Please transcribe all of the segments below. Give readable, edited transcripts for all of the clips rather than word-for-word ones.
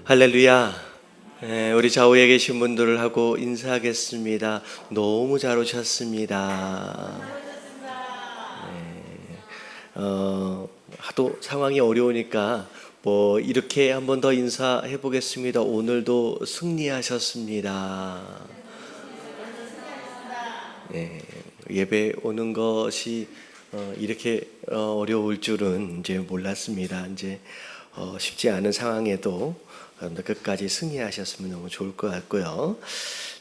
할렐루야. 우리 좌우에 계신 분들을 하고 인사하겠습니다. 너무 잘 오셨습니다. 하도 상황이 어려우니까 이렇게 한 번 더 인사해 보겠습니다. 오늘도 승리하셨습니다. 예배 오는 것이 이렇게 어려울 줄은 이제 몰랐습니다. 이제 쉽지 않은 상황에도 여러분들 끝까지 승리하셨으면 너무 좋을 것 같고요.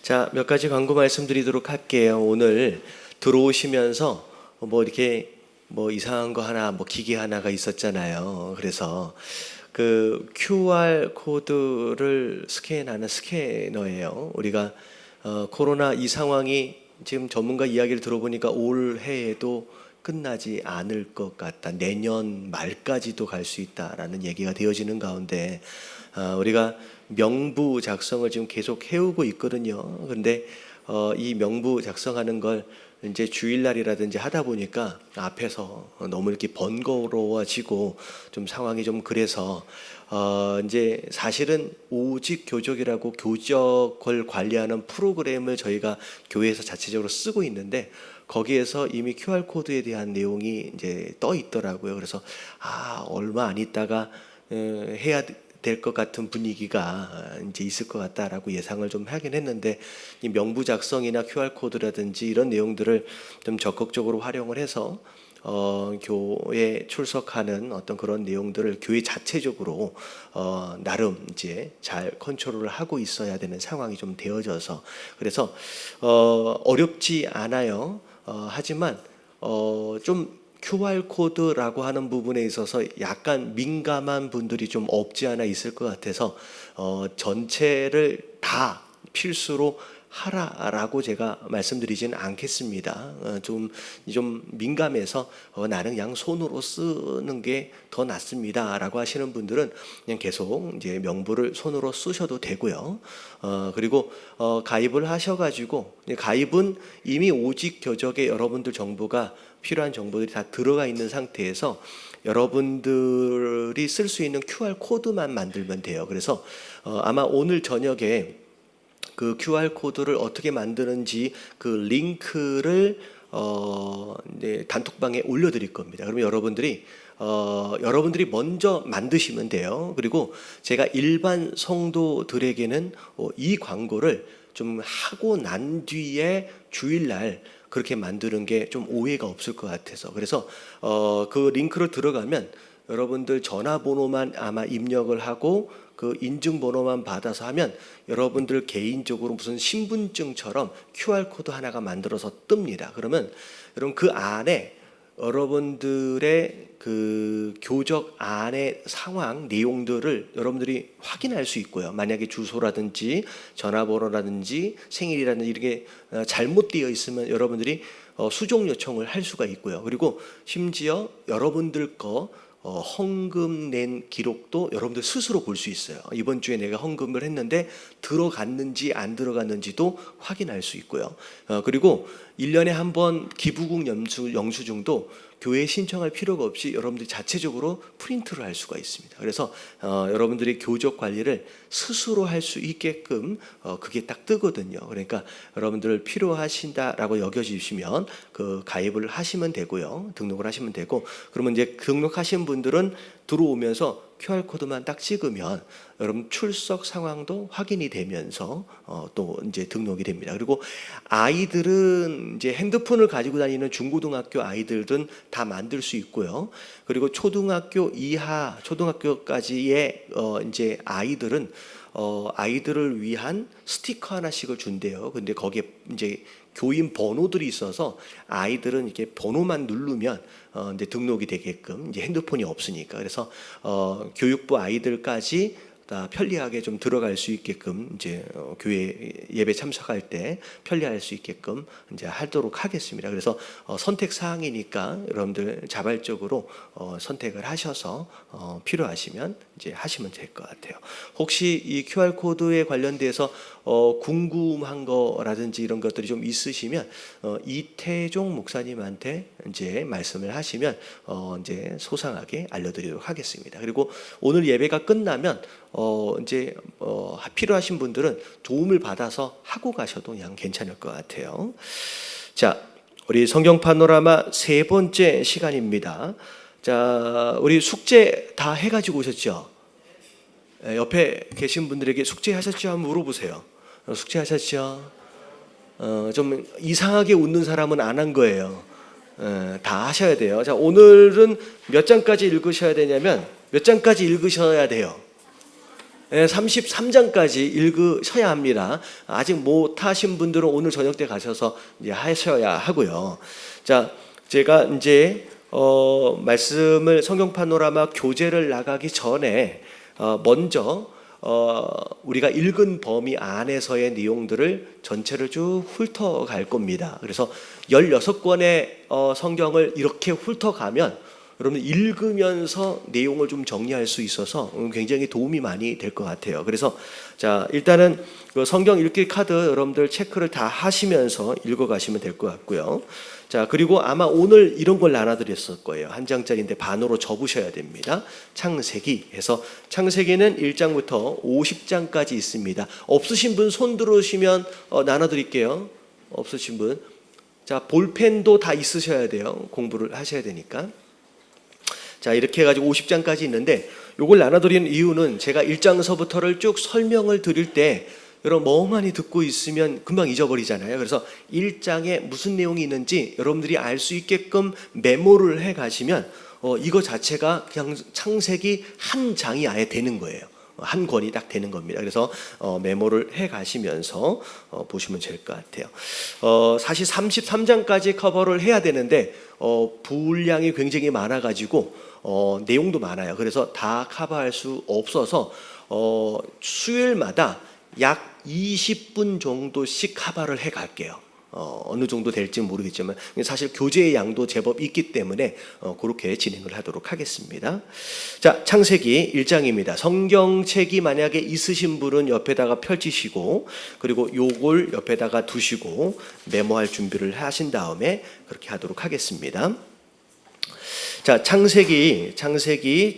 자, 몇 가지 광고 말씀드리도록 할게요. 오늘 들어오시면서 이렇게 이상한 거 하나, 기계 하나가 있었잖아요. 그래서 그 QR 코드를 스캔하는 스캐너예요. 우리가 코로나 이 상황이 지금 전문가 이야기를 들어보니까 올해에도 끝나지 않을 것 같다. 내년 말까지도 갈 수 있다라는 얘기가 되어지는 가운데 우리가 명부 작성을 지금 계속 해오고 있거든요. 그런데 이 명부 작성하는 걸 이제 주일날이라든지 하다 보니까 앞에서 너무 이렇게 번거로워지고 좀 상황이 좀 그래서 이제 사실은 오직 교적이라고 교적을 관리하는 프로그램을 저희가 교회에서 자체적으로 쓰고 있는데 거기에서 이미 QR 코드에 대한 내용이 이제 떠 있더라고요. 그래서 얼마 안 있다가 해야 될 것 같은 분위기가 이제 있을 것 같다라고 예상을 좀 하긴 했는데 이 명부 작성이나 QR 코드라든지 이런 내용들을 좀 적극적으로 활용을 해서 교회에 출석하는 어떤 그런 내용들을 교회 자체적으로 나름 이제 잘 컨트롤을 하고 있어야 되는 상황이 좀 되어져서 그래서 어렵지 않아요. 하지만 좀 QR 코드라고 하는 부분에 있어서 약간 민감한 분들이 좀 없지 않아 있을 것 같아서 전체를 다 필수로 하라라고 제가 말씀드리지는 않겠습니다. 좀 민감해서 나는 그냥 손으로 쓰는 게 더 낫습니다라고 하시는 분들은 그냥 계속 이제 명부를 손으로 쓰셔도 되고요. 그리고 가입을 하셔가지고 가입은 이미 오직 교적에 여러분들 정보가 필요한 정보들이 다 들어가 있는 상태에서 여러분들이 쓸 수 있는 QR 코드만 만들면 돼요. 그래서 아마 오늘 저녁에 그 QR 코드를 어떻게 만드는지 그 링크를 이제 단톡방에 올려드릴 겁니다. 그러면 여러분들이 먼저 만드시면 돼요. 그리고 제가 일반 성도들에게는 이 광고를 좀 하고 난 뒤에 주일날 그렇게 만드는 게 좀 오해가 없을 것 같아서 그래서 그 링크를 들어가면 여러분들 전화번호만 아마 입력을 하고 그 인증번호만 받아서 하면 여러분들 개인적으로 무슨 신분증처럼 QR코드 하나가 만들어서 뜹니다. 그러면 여러분 그 안에 여러분들의 그 교적 안의 상황 내용들을 여러분들이 확인할 수 있고요. 만약에 주소라든지 전화번호라든지 생일이라든지 이렇게 잘못되어 있으면 여러분들이 수정 요청을 할 수가 있고요. 그리고 심지어 여러분들 거 헌금 낸 기록도 여러분들 스스로 볼 수 있어요. 이번 주에 내가 헌금을 했는데 들어갔는지 안 들어갔는지도 확인할 수 있고요. 그리고 1년에 한 번 기부국 영수증도 교회에 신청할 필요가 없이 여러분들이 자체적으로 프린트를 할 수가 있습니다. 그래서 여러분들이 교적 관리를 스스로 할 수 있게끔 그게 딱 뜨거든요. 그러니까 여러분들 필요하신다라고 여겨주시면 그 가입을 하시면 되고요. 등록을 하시면 되고 그러면 이제 등록하신 분들은 들어오면서 QR코드만 딱 찍으면 여러분 출석 상황도 확인이 되면서 또 이제 등록이 됩니다. 그리고 아이들은 이제 핸드폰을 가지고 다니는 중고등학교 아이들은 다 만들 수 있고요. 그리고 초등학교 이하 초등학교까지의 이제 아이들은 아이들을 위한 스티커 하나씩을 준대요. 근데 거기에 이제 교인 번호들이 있어서 아이들은 이렇게 번호만 누르면 이제 등록이 되게끔 이제 핸드폰이 없으니까 그래서 교육부 아이들까지 다 편리하게 좀 들어갈 수 있게끔 이제 교회 예배 참석할 때 편리할 수 있게끔 이제 하도록 하겠습니다. 그래서 선택 사항이니까 여러분들 자발적으로 선택을 하셔서 필요하시면 이제 하시면 될 것 같아요. 혹시 이 QR 코드에 관련돼서 궁금한 거라든지 이런 것들이 좀 있으시면 이태종 목사님한테 이제 말씀을 하시면 이제 소상하게 알려드리도록 하겠습니다. 그리고 오늘 예배가 끝나면 이제 필요하신 분들은 도움을 받아서 하고 가셔도 그냥 괜찮을 것 같아요. 자, 우리 성경 파노라마 세 번째 시간입니다. 자, 우리 숙제 다 해가지고 오셨죠? 옆에 계신 분들에게 숙제하셨죠? 한번 물어보세요. 숙제하셨죠? 좀 이상하게 웃는 사람은 안 한 거예요. 다 하셔야 돼요. 자, 오늘은 몇 장까지 읽으셔야 되냐면 몇 장까지 읽으셔야 돼요? 33장까지 읽으셔야 합니다. 아직 못하신 분들은 오늘 저녁 때 가셔서 이제 하셔야 하고요. 자, 제가 이제 말씀을 성경 파노라마 교재를 나가기 전에 먼저 우리가 읽은 범위 안에서의 내용들을 전체를 쭉 훑어갈 겁니다. 그래서 16권의 성경을 이렇게 훑어가면 여러분 읽으면서 내용을 좀 정리할 수 있어서 굉장히 도움이 많이 될 것 같아요. 그래서 자, 일단은 그 성경 읽기 카드 여러분들 체크를 다 하시면서 읽어가시면 될 것 같고요. 자, 그리고 아마 오늘 이런 걸 나눠드렸을 거예요. 한 장짜리인데 반으로 접으셔야 됩니다. 창세기 해서 창세기는 1장부터 50장까지 있습니다. 없으신 분 손 들어오시면 나눠드릴게요. 없으신 분. 자, 볼펜도 다 있으셔야 돼요. 공부를 하셔야 되니까. 자, 이렇게 해가지고 50장까지 있는데 요걸 나눠드리는 이유는 제가 1장서부터를 쭉 설명을 드릴 때 여러분 멍하니 듣고 있으면 금방 잊어버리잖아요. 그래서 1장에 무슨 내용이 있는지 여러분들이 알 수 있게끔 메모를 해 가시면 이거 자체가 그냥 창세기 한 장이 아예 되는 거예요. 한 권이 딱 되는 겁니다. 그래서 메모를 해 가시면서 보시면 될 것 같아요. 사실 33장까지 커버를 해야 되는데 분량이 굉장히 많아가지고 내용도 많아요. 그래서 다 커버할 수 없어서 수요일마다 약 20분 정도씩 커버를 해 갈게요. 어느 정도 될지는 모르겠지만 사실 교재의 양도 제법 있기 때문에 그렇게 진행을 하도록 하겠습니다. 자, 창세기 1장입니다. 성경책이 만약에 있으신 분은 옆에다가 펼치시고 그리고 요걸 옆에다가 두시고 메모할 준비를 하신 다음에 그렇게 하도록 하겠습니다. 자, 창세기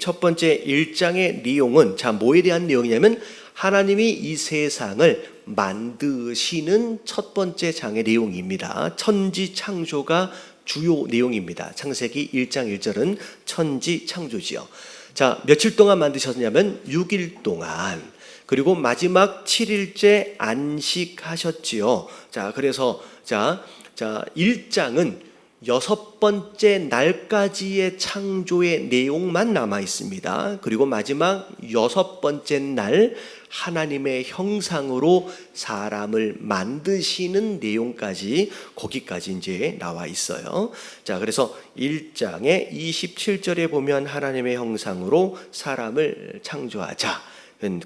첫 번째 1장의 내용은 자, 뭐에 대한 내용이냐면 하나님이 이 세상을 만드시는 첫 번째 장의 내용입니다. 천지 창조가 주요 내용입니다. 창세기 1장 1절은 천지 창조지요. 자, 며칠 동안 만드셨냐면 6일 동안. 그리고 마지막 7일째 안식하셨지요. 자, 그래서 자 1장은 6번째 날까지의 창조의 내용만 남아 있습니다. 그리고 마지막 6번째 날 하나님의 형상으로 사람을 만드시는 내용까지 거기까지 이제 나와 있어요. 자, 그래서 1장의 27절에 보면 하나님의 형상으로 사람을 창조하자.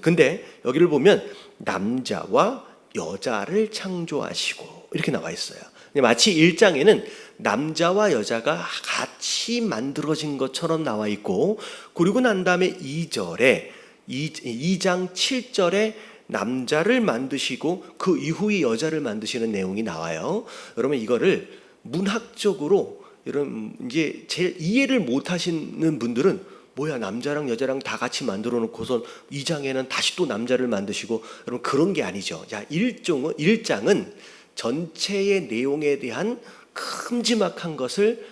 근데 여기를 보면 남자와 여자를 창조하시고 이렇게 나와 있어요. 마치 1장에는 남자와 여자가 같이 만들어진 것처럼 나와 있고 그리고 난 다음에 2장 7절에 남자를 만드시고 그 이후에 여자를 만드시는 내용이 나와요. 여러분 이거를 문학적으로 여러분 이제 제일 이해를 못 하시는 분들은 뭐야 남자랑 여자랑 다 같이 만들어 놓고선 2장에는 다시 또 남자를 만드시고 여러분 그런 게 아니죠. 자, 1장은 전체의 내용에 대한 큼지막한 것을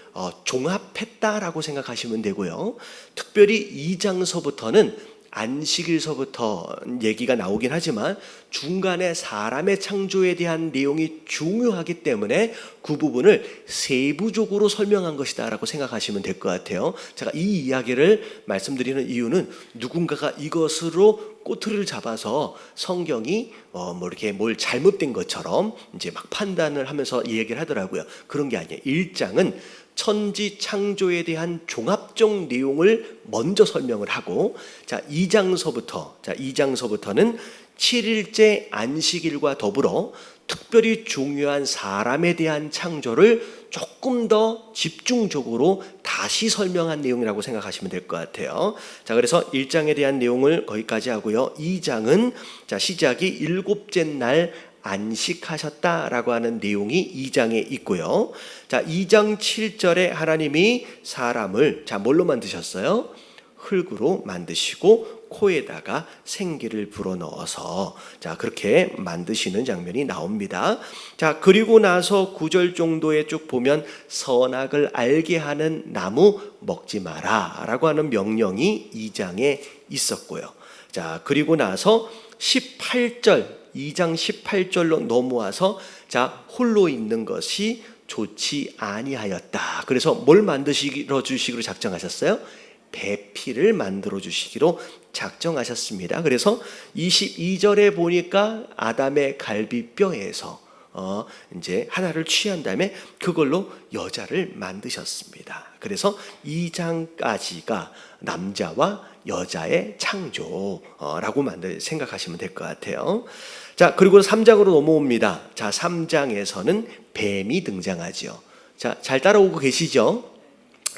종합했다라고 생각하시면 되고요. 특별히 2장서부터는 안식일서부터 얘기가 나오긴 하지만 중간에 사람의 창조에 대한 내용이 중요하기 때문에 그 부분을 세부적으로 설명한 것이다 라고 생각하시면 될 것 같아요. 제가 이 이야기를 말씀드리는 이유는 누군가가 이것으로 꼬투리를 잡아서 성경이 뭐 이렇게 뭘 잘못된 것처럼 이제 막 판단을 하면서 이 얘기를 하더라고요. 그런 게 아니에요. 1장은 천지 창조에 대한 종합적 내용을 먼저 설명을 하고 자, 2장서부터는 7일째 안식일과 더불어 특별히 중요한 사람에 대한 창조를 조금 더 집중적으로 다시 설명한 내용이라고 생각하시면 될 것 같아요. 자, 그래서 1장에 대한 내용을 거기까지 하고요. 2장은 자, 시작이 7째 날 안식하셨다라고 하는 내용이 2장에 있고요. 자, 2장 7절에 하나님이 사람을 자, 뭘로 만드셨어요? 흙으로 만드시고 코에다가 생기를 불어넣어서 자 그렇게 만드시는 장면이 나옵니다. 자 그리고 나서 9절 정도에 쭉 보면 선악을 알게 하는 나무 먹지 마라 라고 하는 명령이 2장에 있었고요. 자 그리고 나서 18절 2장 18절로 넘어와서 자 홀로 있는 것이 좋지 아니하였다. 그래서 뭘 만드시러 주시기로 작정하셨어요? 배필을 만들어 주시기로 작정하셨습니다. 그래서 22절에 보니까 아담의 갈비뼈에서 이제 하나를 취한 다음에 그걸로 여자를 만드셨습니다. 그래서 2장까지가 남자와 여자의 창조라고 생각하시면 될 것 같아요. 자, 그리고 3장으로 넘어옵니다. 자, 3장에서는 뱀이 등장하죠. 자, 잘 따라오고 계시죠?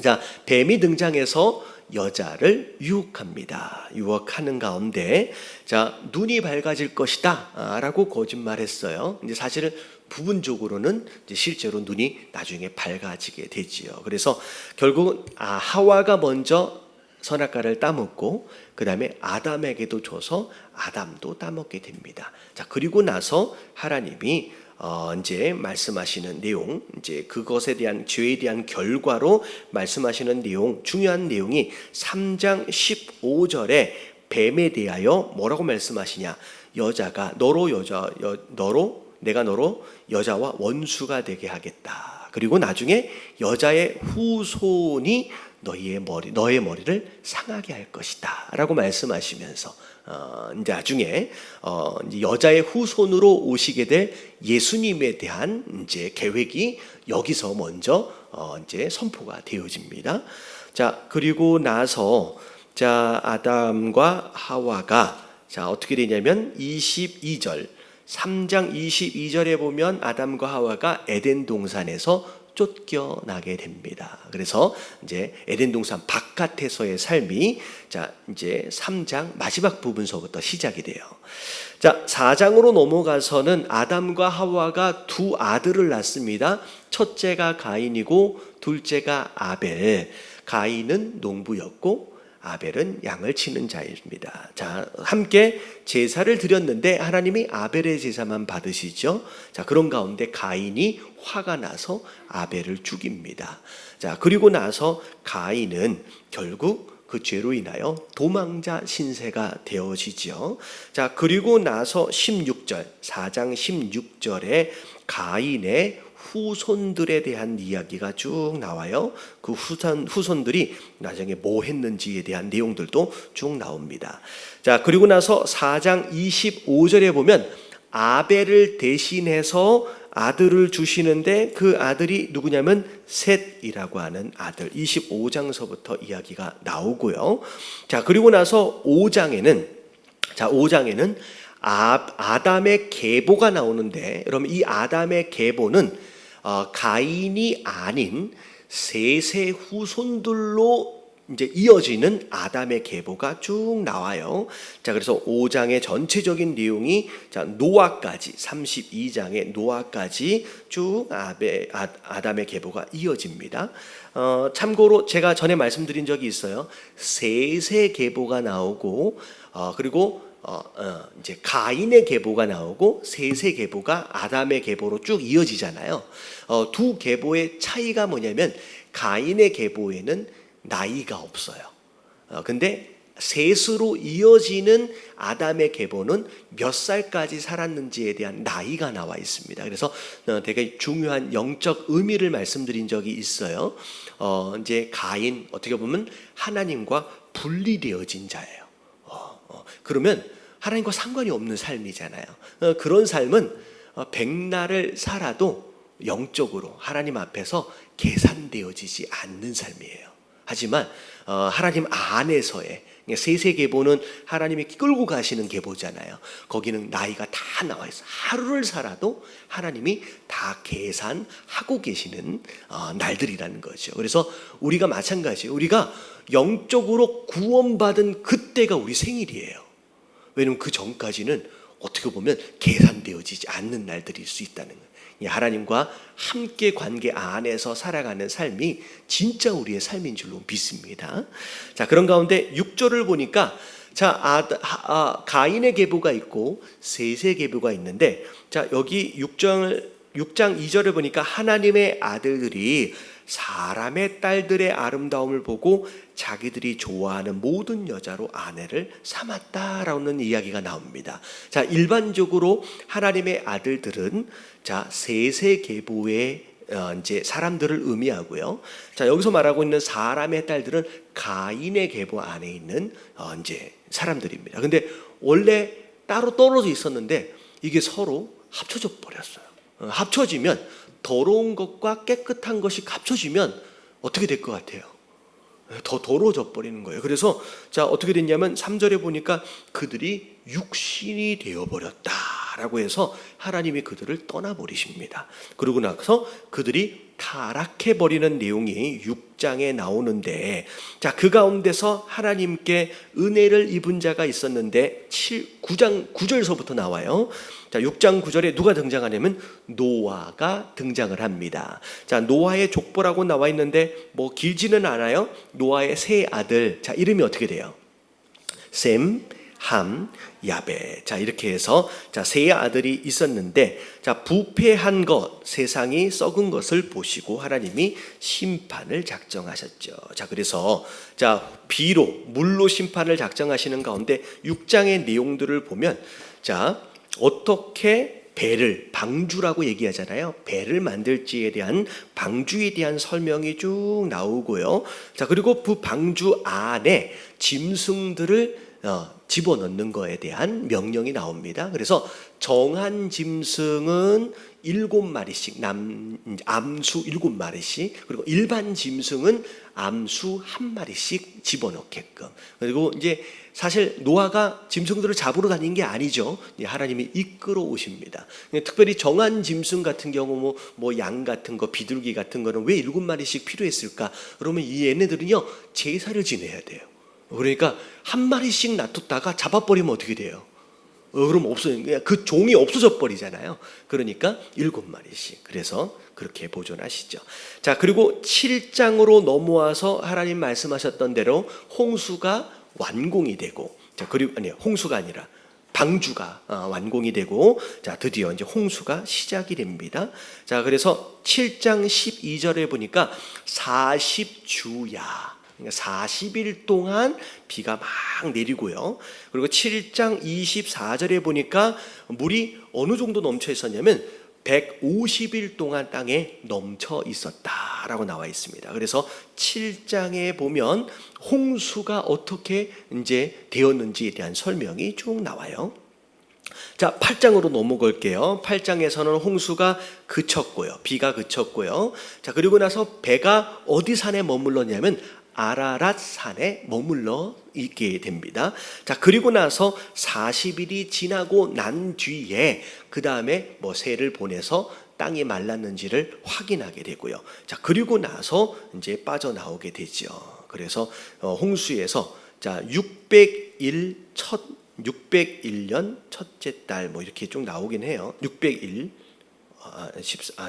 자, 뱀이 등장해서 여자를 유혹합니다. 유혹하는 가운데 자, 눈이 밝아질 것이다 라고 거짓말했어요. 이제 사실은 부분적으로는 이제 실제로 눈이 나중에 밝아지게 되지요. 그래서 결국은 하와가 먼저 선악과를 따먹고 그 다음에 아담에게도 줘서 아담도 따먹게 됩니다. 자 그리고 나서 하나님이 이제 말씀하시는 내용, 이제 그것에 대한 죄에 대한 결과로 말씀하시는 내용, 중요한 내용이 3장 15절에 뱀에 대하여 뭐라고 말씀하시냐? 여자가 내가 너로 여자와 원수가 되게 하겠다. 그리고 나중에 여자의 후손이 너의 머리를 상하게 할 것이다라고 말씀하시면서 이제 나중에 이제 여자의 후손으로 오시게 될 예수님에 대한 이제 계획이 여기서 먼저 이제 선포가 되어집니다. 자 그리고 나서 자 아담과 하와가 자 어떻게 되냐면 22절 3장 22절에 보면 아담과 하와가 에덴 동산에서 쫓겨나게 됩니다. 그래서 이제 에덴 동산 바깥에서의 삶이 자 이제 3장 마지막 부분서부터 시작이 돼요. 자 4장으로 넘어가서는 아담과 하와가 두 아들을 낳습니다. 첫째가 가인이고 둘째가 아벨. 가인은 농부였고 아벨은 양을 치는 자입니다. 자, 함께 제사를 드렸는데 하나님이 아벨의 제사만 받으시죠. 자, 그런 가운데 가인이 화가 나서 아벨을 죽입니다. 자, 그리고 나서 가인은 결국 그 죄로 인하여 도망자 신세가 되어지죠. 자, 그리고 나서 16절, 4장 16절에 가인의 후손들에 대한 이야기가 쭉 나와요. 그 후손들이 나중에 뭐 했는지에 대한 내용들도 쭉 나옵니다. 자, 그리고 나서 4장 25절에 보면 아벨을 대신해서 아들을 주시는데 그 아들이 누구냐면 셋이라고 하는 아들. 25장서부터 이야기가 나오고요. 자, 그리고 나서 5장에는 아담의 계보가 나오는데 여러분 이 아담의 계보는 가인이 아닌 셋의 후손들로 이제 이어지는 아담의 계보가 쭉 나와요. 자, 그래서 5장의 전체적인 내용이 자, 노아까지 32장의 노아까지 쭉 아담의 계보가 이어집니다. 참고로 제가 전에 말씀드린 적이 있어요. 셋의 계보가 나오고 그리고 이제 가인의 계보가 나오고 셋의 계보가 아담의 계보로 쭉 이어지잖아요. 두 계보의 차이가 뭐냐면 가인의 계보에는 나이가 없어요. 근데 셋으로 이어지는 아담의 계보는 몇 살까지 살았는지에 대한 나이가 나와 있습니다. 그래서 되게 중요한 영적 의미를 말씀드린 적이 있어요. 이제 가인 어떻게 보면 하나님과 분리되어진 자예요. 그러면 하나님과 상관이 없는 삶이잖아요. 그런 삶은 백날을 살아도 영적으로 하나님 앞에서 계산되어지지 않는 삶이에요. 하지만 하나님 안에서의 셋의 계보는 하나님이 끌고 가시는 계보잖아요. 거기는 나이가 다 나와 있어요. 하루를 살아도 하나님이 다 계산하고 계시는 날들이라는 거죠. 그래서 우리가 마찬가지예요. 우리가 영적으로 구원받은 그때가 우리 생일이에요. 왜냐하면 그 전까지는 어떻게 보면 계산되어지지 않는 날들일 수 있다는 거예요. 하나님과 함께 관계 안에서 살아가는 삶이 진짜 우리의 삶인 줄로 믿습니다. 자, 그런 가운데 6절을 보니까 가인의 계보가 있고 셋의 계보가 있는데, 자, 여기 6장 2절을 보니까 하나님의 아들들이 사람의 딸들의 아름다움을 보고 자기들이 좋아하는 모든 여자로 아내를 삼았다라는 이야기가 나옵니다. 자, 일반적으로 하나님의 아들들은 셋의 계보의 이제 사람들을 의미하고요. 자, 여기서 말하고 있는 사람의 딸들은 가인의 계보 안에 있는 이제 사람들입니다. 근데 원래 따로 떨어져 있었는데 이게 서로 합쳐져 버렸어요. 합쳐지면, 더러운 것과 깨끗한 것이 합쳐지면 어떻게 될 것 같아요? 더 더러워져 버리는 거예요. 그래서 자, 어떻게 됐냐면 3절에 보니까 그들이 육신이 되어버렸다라고 해서 하나님이 그들을 떠나버리십니다. 그러고 나서 그들이 타락해버리는 내용이 6장에 나오는데, 자, 그 가운데서 하나님께 은혜를 입은 자가 있었는데 9장 9절서부터 나와요. 자, 6장 9절에 누가 등장하냐면 노아가 등장을 합니다. 자, 노아의 족보라고 나와 있는데 뭐 길지는 않아요. 노아의 세 아들, 자, 이름이 어떻게 돼요? 셈, 함, 야베. 자, 이렇게 해서 세 아들이 있었는데, 자, 부패한 것, 세상이 썩은 것을 보시고 하나님이 심판을 작정하셨죠. 자, 그래서 비로 물로 심판을 작정하시는 가운데 6장의 내용들을 보면, 자, 어떻게 배를, 방주라고 얘기하잖아요. 배를 만들지에 대한, 방주에 대한 설명이 쭉 나오고요. 자, 그리고 그 방주 안에 짐승들을 집어넣는 거에 대한 명령이 나옵니다. 그래서 정한 짐승은 7마리씩, 암수 7마리씩, 그리고 일반 짐승은 암수 1마리씩 집어넣게끔. 그리고 이제 사실 노아가 짐승들을 잡으러 다닌 게 아니죠. 하나님이 이끌어 오십니다. 특별히 정한 짐승 같은 경우 뭐 양 같은 거, 비둘기 같은 거는 왜 7마리씩 필요했을까? 그러면 이 얘네들은요, 제사를 지내야 돼요. 그러니까 1마리씩 놔뒀다가 잡아버리면 어떻게 돼요? 그럼 없어요. 그 종이 없어져 버리잖아요. 그러니까 7마리씩. 그래서 그렇게 보존하시죠. 자, 그리고 7장으로 넘어와서 하나님 말씀하셨던 대로 홍수가 완공이 되고, 자, 그리고 홍수가 아니라 방주가 완공이 되고, 자, 드디어 이제 홍수가 시작이 됩니다. 자, 그래서 7장 12절에 보니까 40주야, 40일 동안 비가 막 내리고요. 그리고 7장 24절에 보니까 물이 어느 정도 넘쳐 있었냐면 150일 동안 땅에 넘쳐 있었다라고 나와 있습니다. 그래서 7장에 보면 홍수가 어떻게 이제 되었는지에 대한 설명이 쭉 나와요. 자, 8장으로 넘어갈게요. 8장에서는 홍수가 그쳤고요. 비가 그쳤고요. 자, 그리고 나서 배가 어디 산에 머물렀냐면 아라랏 산에 머물러 있게 됩니다. 자, 그리고 나서 40일이 지나고 난 뒤에 그 다음에 새를 보내서 땅이 말랐는지를 확인하게 되고요. 자, 그리고 나서 이제 빠져나오게 되죠. 그래서 홍수에서 601년 첫째 달 이렇게 쭉 나오긴 해요. 601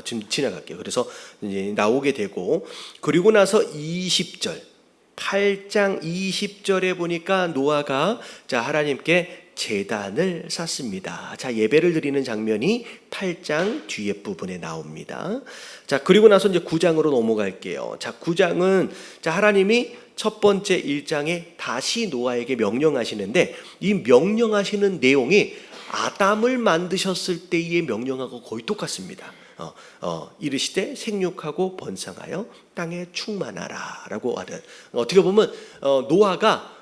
좀 지나갈게요. 그래서 이제 나오게 되고, 그리고 나서 20절 8장 20절에 보니까 노아가 하나님께 제단을 쌓습니다. 자, 예배를 드리는 장면이 8장 뒤에 부분에 나옵니다. 자, 그리고 나서 이제 9장으로 넘어갈게요. 자, 9장은 하나님이 첫 번째 1장에 다시 노아에게 명령하시는데, 이 명령하시는 내용이 아담을 만드셨을 때의 명령하고 거의 똑같습니다. 이르시되 생육하고 번성하여 땅에 충만하라 라고 하는, 어떻게 보면 노아가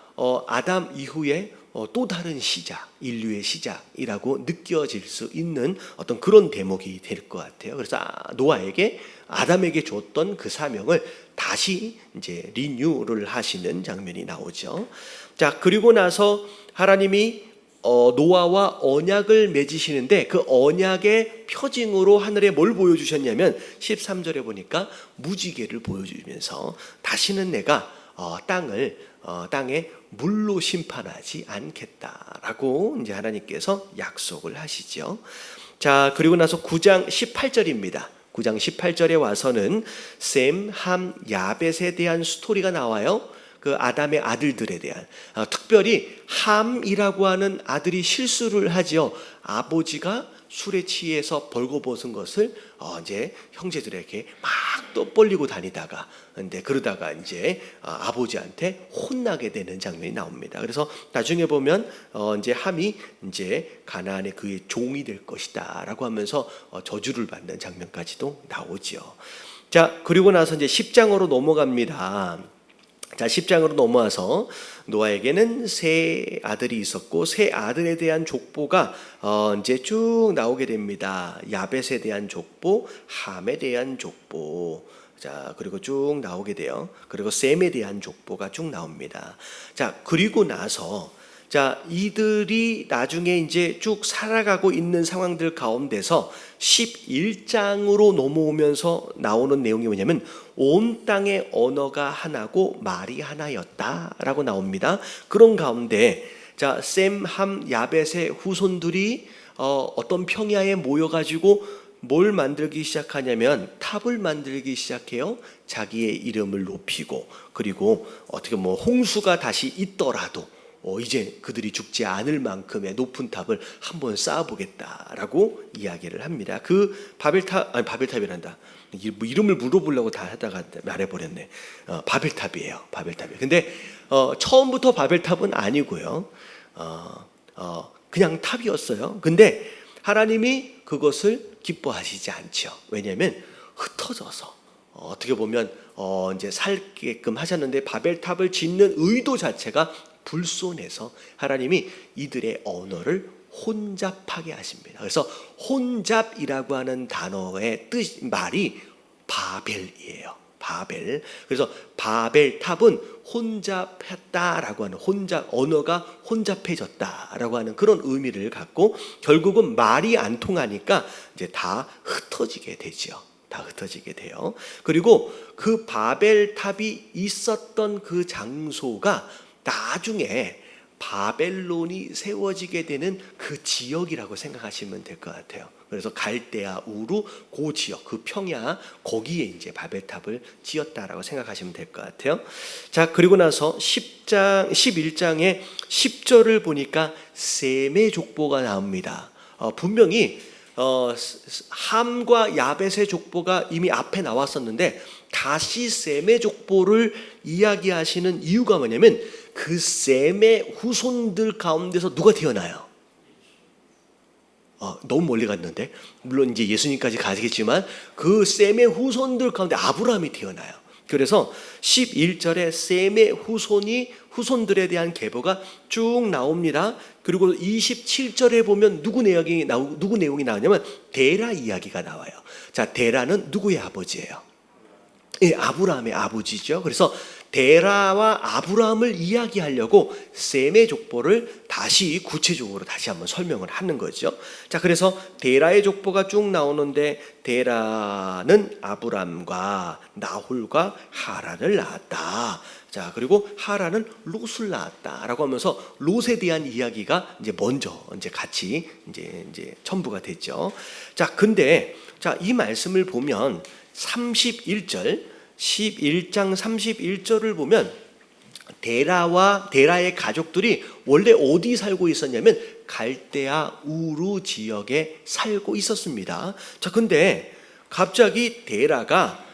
아담 이후에 또 다른 시작, 인류의 시작이라고 느껴질 수 있는 어떤 그런 대목이 될 것 같아요. 그래서 노아에게, 아담에게 줬던 그 사명을 다시 이제 리뉴를 하시는 장면이 나오죠. 자, 그리고 나서 하나님이 노아와 언약을 맺으시는데, 그 언약의 표징으로 하늘에 뭘 보여주셨냐면 13절에 보니까 무지개를 보여주면서 다시는 내가 땅에 물로 심판하지 않겠다라고 이제 하나님께서 약속을 하시죠. 자, 그리고 나서 9장 18절입니다. 9장 18절에 와서는 셈, 함, 야벳에 대한 스토리가 나와요. 그 아담의 아들들에 대한, 특별히 함이라고 하는 아들이 실수를 하지요. 아버지가 술에 취해서 벌거벗은 것을 이제 형제들에게 막 또 벌리고 다니다가, 근데 그러다가 이제 아버지한테 혼나게 되는 장면이 나옵니다. 그래서 나중에 보면 이제 함이 이제 가나안의 그의 종이 될 것이다라고 하면서 저주를 받는 장면까지도 나오죠. 자, 그리고 나서 이제 10장으로 넘어갑니다. 자, 10장으로 넘어와서 노아에게는 세 아들이 있었고 세 아들에 대한 족보가 이제 쭉 나오게 됩니다. 야벳에 대한 족보, 함에 대한 족보. 자, 그리고 쭉 나오게 돼요. 그리고 셈에 대한 족보가 쭉 나옵니다. 자, 그리고 나서 자, 이들이 나중에 이제 쭉 살아가고 있는 상황들 가운데서 11장으로 넘어오면서 나오는 내용이 뭐냐면 온 땅의 언어가 하나고 말이 하나였다라고 나옵니다. 그런 가운데 자, 셈, 함, 야벳의 후손들이 어떤 평야에 모여가지고 뭘 만들기 시작하냐면 탑을 만들기 시작해요. 자기의 이름을 높이고, 그리고 어떻게 뭐 홍수가 다시 있더라도 이제 그들이 죽지 않을 만큼의 높은 탑을 한번 쌓아보겠다라고 이야기를 합니다. 그 바벨탑이란다. 이름을 물어보려고 다 하다가 말해버렸네. 바벨탑이에요. 바벨탑이. 근데 처음부터 바벨탑은 아니고요. 그냥 탑이었어요. 근데 하나님이 그것을 기뻐하시지 않죠. 왜냐하면 흩어져서 어떻게 보면 이제 살게끔 하셨는데 바벨탑을 짓는 의도 자체가 불손해서 하나님이 이들의 언어를 혼잡하게 하십니다. 그래서 혼잡이라고 하는 단어의 말이 바벨이에요. 바벨. 그래서 바벨탑은 혼잡했다라고 하는 언어가 혼잡해졌다라고 하는 그런 의미를 갖고 결국은 말이 안 통하니까 이제 다 흩어지게 되죠. 다 흩어지게 돼요. 그리고 그 바벨탑이 있었던 그 장소가 나중에 바벨론이 세워지게 되는 그 지역이라고 생각하시면 될 것 같아요. 그래서 갈대아, 우루, 그 지역, 그 평야, 거기에 이제 바벨탑을 지었다라고 생각하시면 될 것 같아요. 자, 그리고 나서 11장의 10절을 보니까 셈의 족보가 나옵니다. 분명히 함과 야벳의 족보가 이미 앞에 나왔었는데 다시 셈의 족보를 이야기하시는 이유가 뭐냐면 그 셈의 후손들 가운데서 누가 태어나요? 너무 멀리 갔는데 물론 이제 예수님까지 가시겠지만 그 셈의 후손들 가운데 아브라함이 태어나요. 그래서 11절에 셈의 후손들에 대한 계보가 쭉 나옵니다. 그리고 27절에 보면 누구 내용이 나오냐면 데라 이야기가 나와요. 자, 데라는 누구의 아버지예요? 예, 아브라함의 아버지죠. 그래서 데라와 아브라함을 이야기하려고 셈의 족보를 다시 구체적으로 다시 한번 설명을 하는 거죠. 자, 그래서 데라의 족보가 쭉 나오는데 데라는 아브람과 나홀과 하란을 낳았다. 자, 그리고 하란은 롯을 낳았다라고 하면서 롯에 대한 이야기가 이제 먼저 이제 같이 이제 첨부가 됐죠. 자, 근데 자, 이 말씀을 보면 11장 31절을 보면 데라의 가족들이 원래 어디 살고 있었냐면 갈대아 우루 지역에 살고 있었습니다. 자, 근데 갑자기 데라가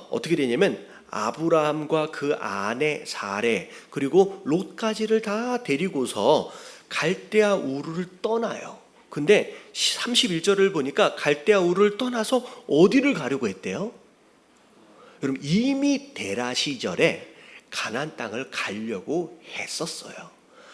어떻게 되냐면 아브라함과 그 아내 사레 그리고 롯까지를 다 데리고서 갈대아 우루를 떠나요. 근데 31절을 보니까 갈대아 우루를 떠나서 어디를 가려고 했대요? 여러분, 이미 데라 시절에 가나안 땅을 가려고 했었어요.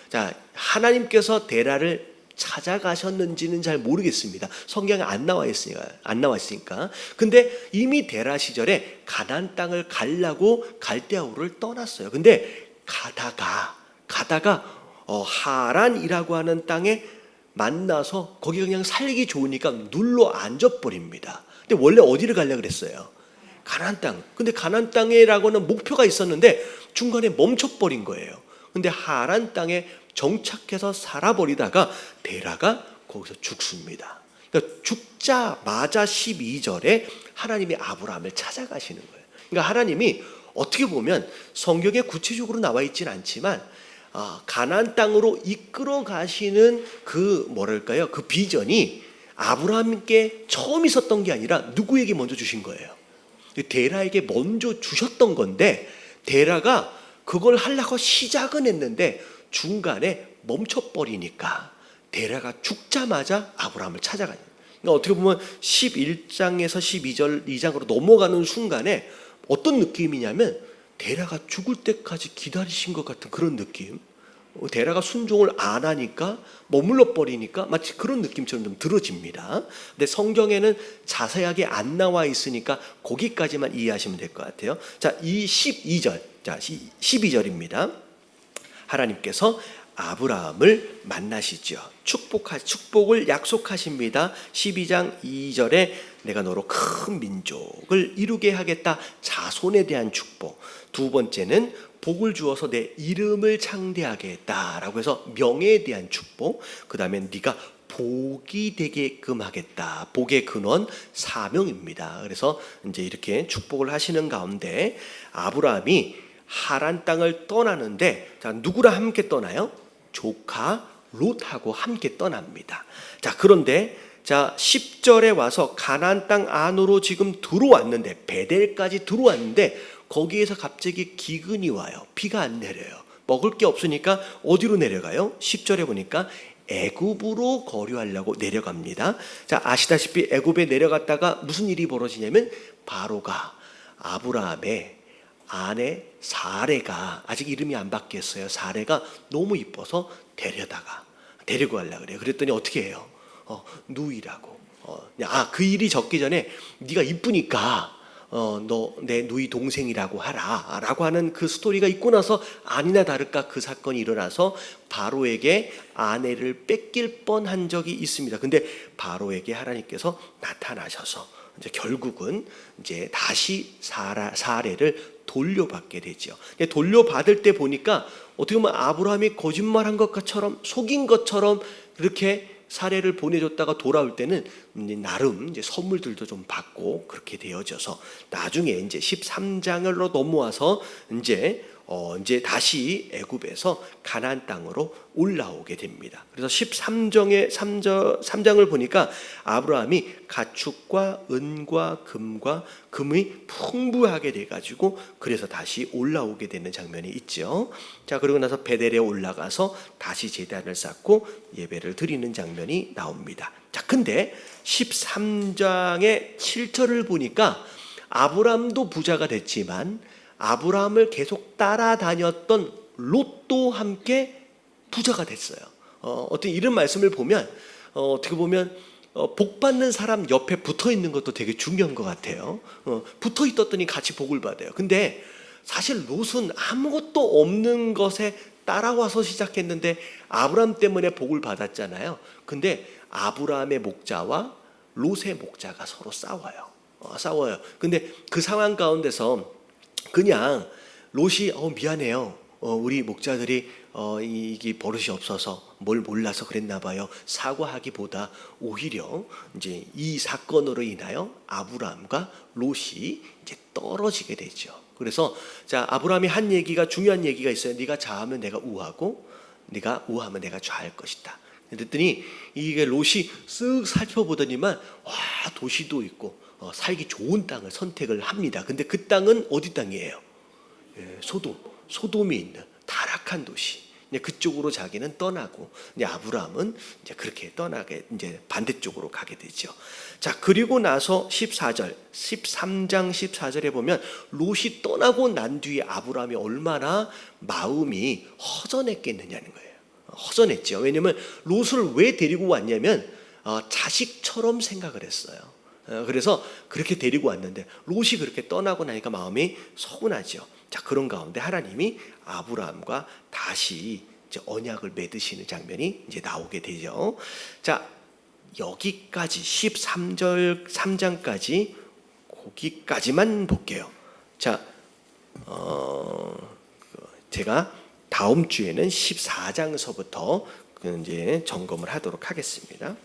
자, 하나님께서 데라를 찾아가셨는지는 잘 모르겠습니다. 성경에 안 나와 있으니까. 근데 이미 데라 시절에 가나안 땅을 가려고 갈대아 우르를 떠났어요. 근데 가다가 하란이라고 하는 땅에 만나서 거기가 그냥 살기 좋으니까 눌러 앉아버립니다. 근데 원래 어디를 가려고 그랬어요? 가나안 땅. 근데 가나안 땅이라고는 목표가 있었는데 중간에 멈춰버린 거예요. 근데 하란 땅에 정착해서 살아버리다가 데라가 거기서 죽습니다. 그러니까 죽자마자 12절에 하나님이 아브라함을 찾아가시는 거예요. 그러니까 하나님이 어떻게 보면 성경에 구체적으로 나와 있지는 않지만 가나안 땅으로 이끌어 가시는 그 뭐랄까요? 그 비전이 아브라함께 처음 있었던 게 아니라 누구에게 먼저 주신 거예요? 데라에게 먼저 주셨던 건데 데라가 그걸 하려고 시작은 했는데 중간에 멈춰버리니까 데라가 죽자마자 아브라함을 찾아가요. 그러니까 어떻게 보면 11장에서 12절 2장으로 넘어가는 순간에 어떤 느낌이냐면 데라가 죽을 때까지 기다리신 것 같은 그런 느낌. 데라가 순종을 안 하니까 머물러 버리니까 마치 그런 느낌처럼 좀 들어집니다. 근데 성경에는 자세하게 안 나와 있으니까 거기까지만 이해하시면 될 것 같아요. 자, 이 12절, 자 12절입니다. 하나님께서 아브라함을 만나시죠. 축복을 약속하십니다. 12장 2절에 내가 너로 큰 민족을 이루게 하겠다. 자손에 대한 축복. 두 번째는 복을 주어서 내 이름을 창대하게 했다라고 해서 명예에 대한 축복. 그 다음에 네가 복이 되게끔 하겠다. 복의 근원 사명입니다. 그래서 이제 이렇게 축복을 하시는 가운데 아브라함이 하란 땅을 떠나는데 자, 누구랑 함께 떠나요? 조카 롯하고 함께 떠납니다. 자, 그런데 자 10절에 와서 가나안 땅 안으로 지금 들어왔는데 베델까지 들어왔는데 거기에서 갑자기 기근이 와요. 비가 안 내려요. 먹을 게 없으니까 어디로 내려가요? 10절에 보니까 애굽으로 거류하려고 내려갑니다. 자, 아시다시피 애굽에 내려갔다가 무슨 일이 벌어지냐면 바로가 아브라함의 아내 사레가 아직 이름이 안 바뀌었어요. 사레가 너무 이뻐서 데리고 가려고 그래요. 그랬더니 어떻게 해요? 누이라고. 그 일이 적기 전에 네가 이쁘니까 너 내 누이 동생이라고 하라 라고 하는 그 스토리가 있고 나서 아니나 다를까 그 사건이 일어나서 바로에게 아내를 뺏길 뻔한 적이 있습니다. 근데 바로에게 하나님께서 나타나셔서 이제 결국은 이제 다시 사례를 돌려받게 되죠. 돌려받을 때 보니까 어떻게 보면 아브라함이 거짓말한 것처럼 속인 것처럼 그렇게 사례를 보내줬다가 돌아올 때는 나름 이제 선물들도 좀 받고 그렇게 되어져서 나중에 이제 13장으로 넘어와서 이제 다시 애굽에서 가나안 땅으로 올라오게 됩니다. 그래서 13장을 보니까 아브라함이 가축과 은과 금이 풍부하게 돼가지고 그래서 다시 올라오게 되는 장면이 있죠. 자, 그리고 나서 베델에 올라가서 다시 제단을 쌓고 예배를 드리는 장면이 나옵니다. 자, 근데 13장의 7절을 보니까 아브라함도 부자가 됐지만 아브라함을 계속 따라다녔던 롯도 함께 부자가 됐어요. 어떤 이런 말씀을 보면 어떻게 보면 복 받는 사람 옆에 붙어 있는 것도 되게 중요한 것 같아요. 붙어 있었더니 같이 복을 받아요. 근데 사실 롯은 아무것도 없는 것에 따라와서 시작했는데 아브라함 때문에 복을 받았잖아요. 근데 아브라함의 목자와 롯의 목자가 서로 싸워요. 근데 그 상황 가운데서 그냥 롯이 미안해요. 우리 목자들이 이게 버릇이 없어서 뭘 몰라서 그랬나 봐요. 사과하기보다 오히려 이제 이 사건으로 인하여 아브라함과 롯이 이제 떨어지게 되죠. 그래서 자, 아브라함이 한 얘기가 중요한 얘기가 있어요. 네가 좌하면 내가 우하고 네가 우하면 내가 좌할 것이다. 그랬더니 이게 롯이 쓱 살펴보더니만 와, 도시도 있고 살기 좋은 땅을 선택을 합니다. 근데 그 땅은 어디 땅이에요? 소돔이 있는 타락한 도시. 그쪽으로 자기는 떠나고 이제 아브라함은 이제 그렇게 떠나게 이제 반대쪽으로 가게 되죠. 자, 그리고 나서 13장 14절에 보면 롯이 떠나고 난 뒤에 아브라함이 얼마나 마음이 허전했겠느냐는 거예요. 허전했죠. 왜냐하면 롯을 왜 데리고 왔냐면 자식처럼 생각을 했어요. 그래서 그렇게 데리고 왔는데 롯이 그렇게 떠나고 나니까 마음이 서운하죠. 자, 그런 가운데 하나님이 아브라함과 다시 이제 언약을 맺으시는 장면이 이제 나오게 되죠. 자, 여기까지 13절 3장까지 거기까지만 볼게요. 자, 제가 다음 주에는 14장서부터 이제 점검을 하도록 하겠습니다.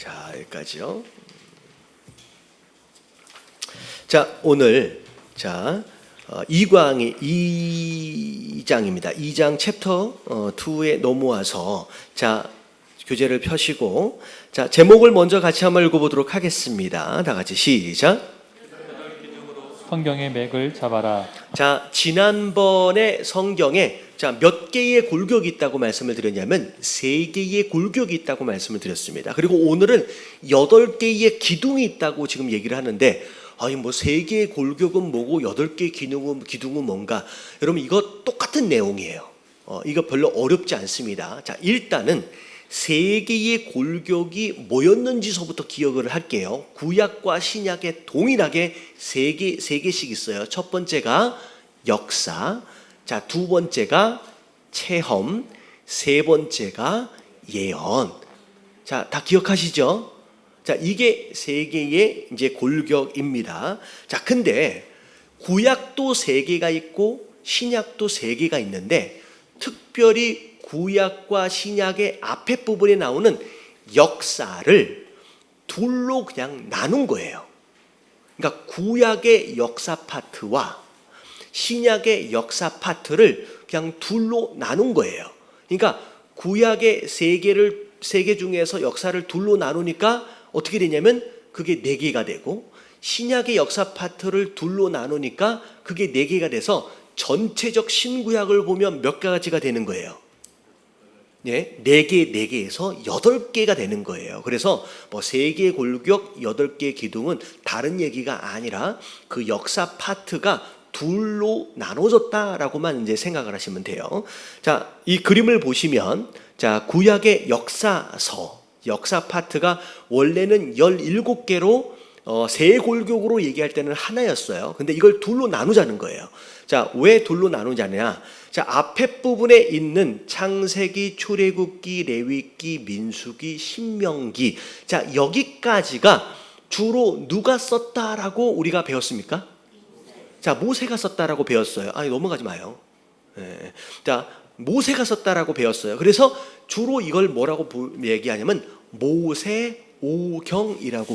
자, 여기까지요. 자, 오늘 자 2장입니다. 2장 챕터 2에 넘어와서 자 교재를 펴시고 자 제목을 먼저 같이 한번 읽어보도록 하겠습니다. 다 같이 시작. 성경의 맥을 잡아라. 자, 지난번에 성경에 자, 몇 개의 골격이 있다고 말씀을 드렸냐면 3개의 골격이 있다고 말씀을 드렸습니다. 그리고 오늘은 8개의 기둥이 있다고 지금 얘기를 하는데 아니 뭐 3개의 골격은 뭐고 8개의 기둥은 뭔가? 여러분 이거 똑같은 내용이에요. 이거 별로 어렵지 않습니다. 자, 일단은 3개의 골격이 뭐였는지서부터 기억을 할게요. 구약과 신약에 동일하게 3개씩 있어요. 첫 번째가 역사, 자, 두 번째가 체험, 세 번째가 예언. 자, 다 기억하시죠? 자, 이게 3개의 이제 골격입니다. 자, 근데 구약도 3개가 있고 신약도 3개가 있는데 특별히 구약과 신약의 앞에 부분에 나오는 역사를 둘로 그냥 나눈 거예요. 그러니까 구약의 역사 파트와 신약의 역사 파트를 그냥 둘로 나눈 거예요. 그러니까 구약의 3개 중에서 역사를 둘로 나누니까 어떻게 되냐면 그게 4개가 되고 신약의 역사 파트를 둘로 나누니까 그게 4개가 돼서 전체적 신구약을 보면 몇 가지가 되는 거예요. 네, 4개에서 8개가 되는 거예요. 그래서 뭐 3개의 골격, 8개의 기둥은 다른 얘기가 아니라 그 역사 파트가 둘로 나눠졌다라고만 이제 생각을 하시면 돼요. 자, 이 그림을 보시면 자, 구약의 역사서, 역사 파트가 원래는 17개로 세 골격으로 얘기할 때는 하나였어요. 근데 이걸 둘로 나누자는 거예요. 자, 왜 둘로 나누자냐? 자, 앞에 부분에 있는 창세기, 출애굽기, 레위기, 민수기, 신명기. 자, 여기까지가 주로 누가 썼다라고 우리가 배웠습니까? 자, 모세가 썼다라고 배웠어요. 아니, 넘어가지 마요. 네. 자, 모세가 썼다라고 배웠어요. 그래서 주로 이걸 뭐라고 얘기하냐면 모세오경이라고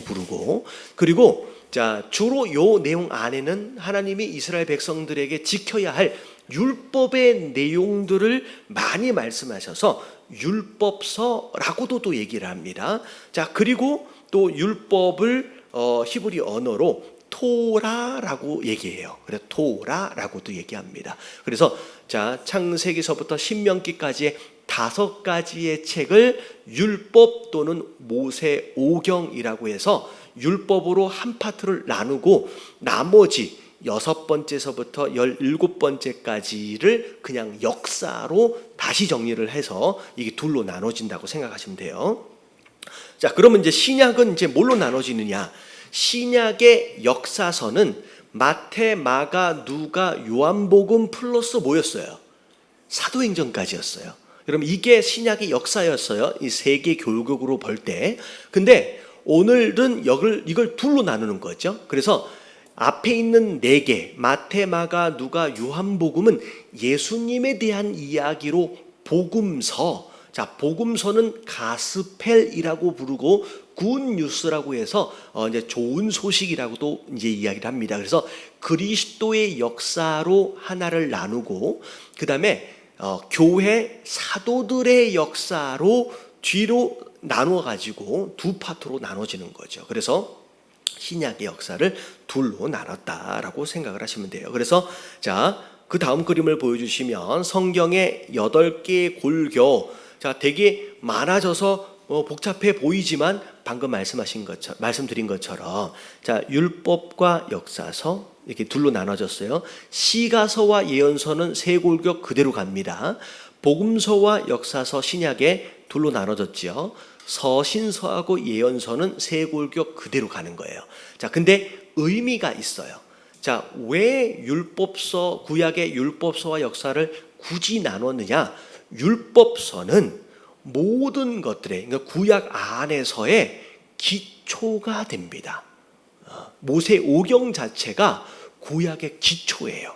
부르고, 그리고 자, 주로 요 내용 안에는 하나님이 이스라엘 백성들에게 지켜야 할 율법의 내용들을 많이 말씀하셔서 율법서라고도 또 얘기를 합니다. 자, 그리고 또 율법을 히브리 언어로 토라라고 얘기해요. 그래서 토라라고도 얘기합니다. 그래서 자, 창세기서부터 신명기까지의 5가지의 책을 율법 또는 모세오경이라고 해서 율법으로 한 파트를 나누고 나머지 6번째서부터 17번째까지를 그냥 역사로 다시 정리를 해서 이게 둘로 나눠진다고 생각하시면 돼요. 자, 그러면 이제 신약은 이제 뭘로 나눠지느냐? 신약의 역사서는 마태, 마가, 누가, 요한복음 플러스 뭐였어요? 사도행전까지였어요. 여러분 이게 신약의 역사였어요. 이 3개 교육으로 볼 때. 근데 오늘은 이걸 둘로 나누는 거죠. 그래서 앞에 있는 4개, 마태, 마가, 누가, 요한복음은 예수님에 대한 이야기로 복음서. 자, 복음서는 가스펠이라고 부르고 굿뉴스라고 해서 이제 좋은 소식이라고도 이제 이야기를 합니다. 그래서 그리스도의 역사로 하나를 나누고 그다음에 교회 사도들의 역사로 뒤로 나누어 가지고 2파트로 나눠지는 거죠. 그래서 신약의 역사를 둘로 나눴다라고 생각을 하시면 돼요. 그래서 자, 그 다음 그림을 보여주시면 성경의 8개의 골격, 자, 되게 많아져서 복잡해 보이지만 방금 말씀드린 것처럼 자, 율법과 역사서 이렇게 둘로 나눠졌어요. 시가서와 예언서는 3골격 그대로 갑니다. 복음서와 역사서 신약에 둘로 나눠졌죠. 서신서하고 예언서는 3골격 그대로 가는 거예요. 자, 근데 의미가 있어요. 자, 왜 구약의 율법서와 역사를 굳이 나눴느냐? 율법서는 모든 것들의, 그러니까 구약 안에서의 기초가 됩니다. 모세오경 자체가 구약의 기초예요.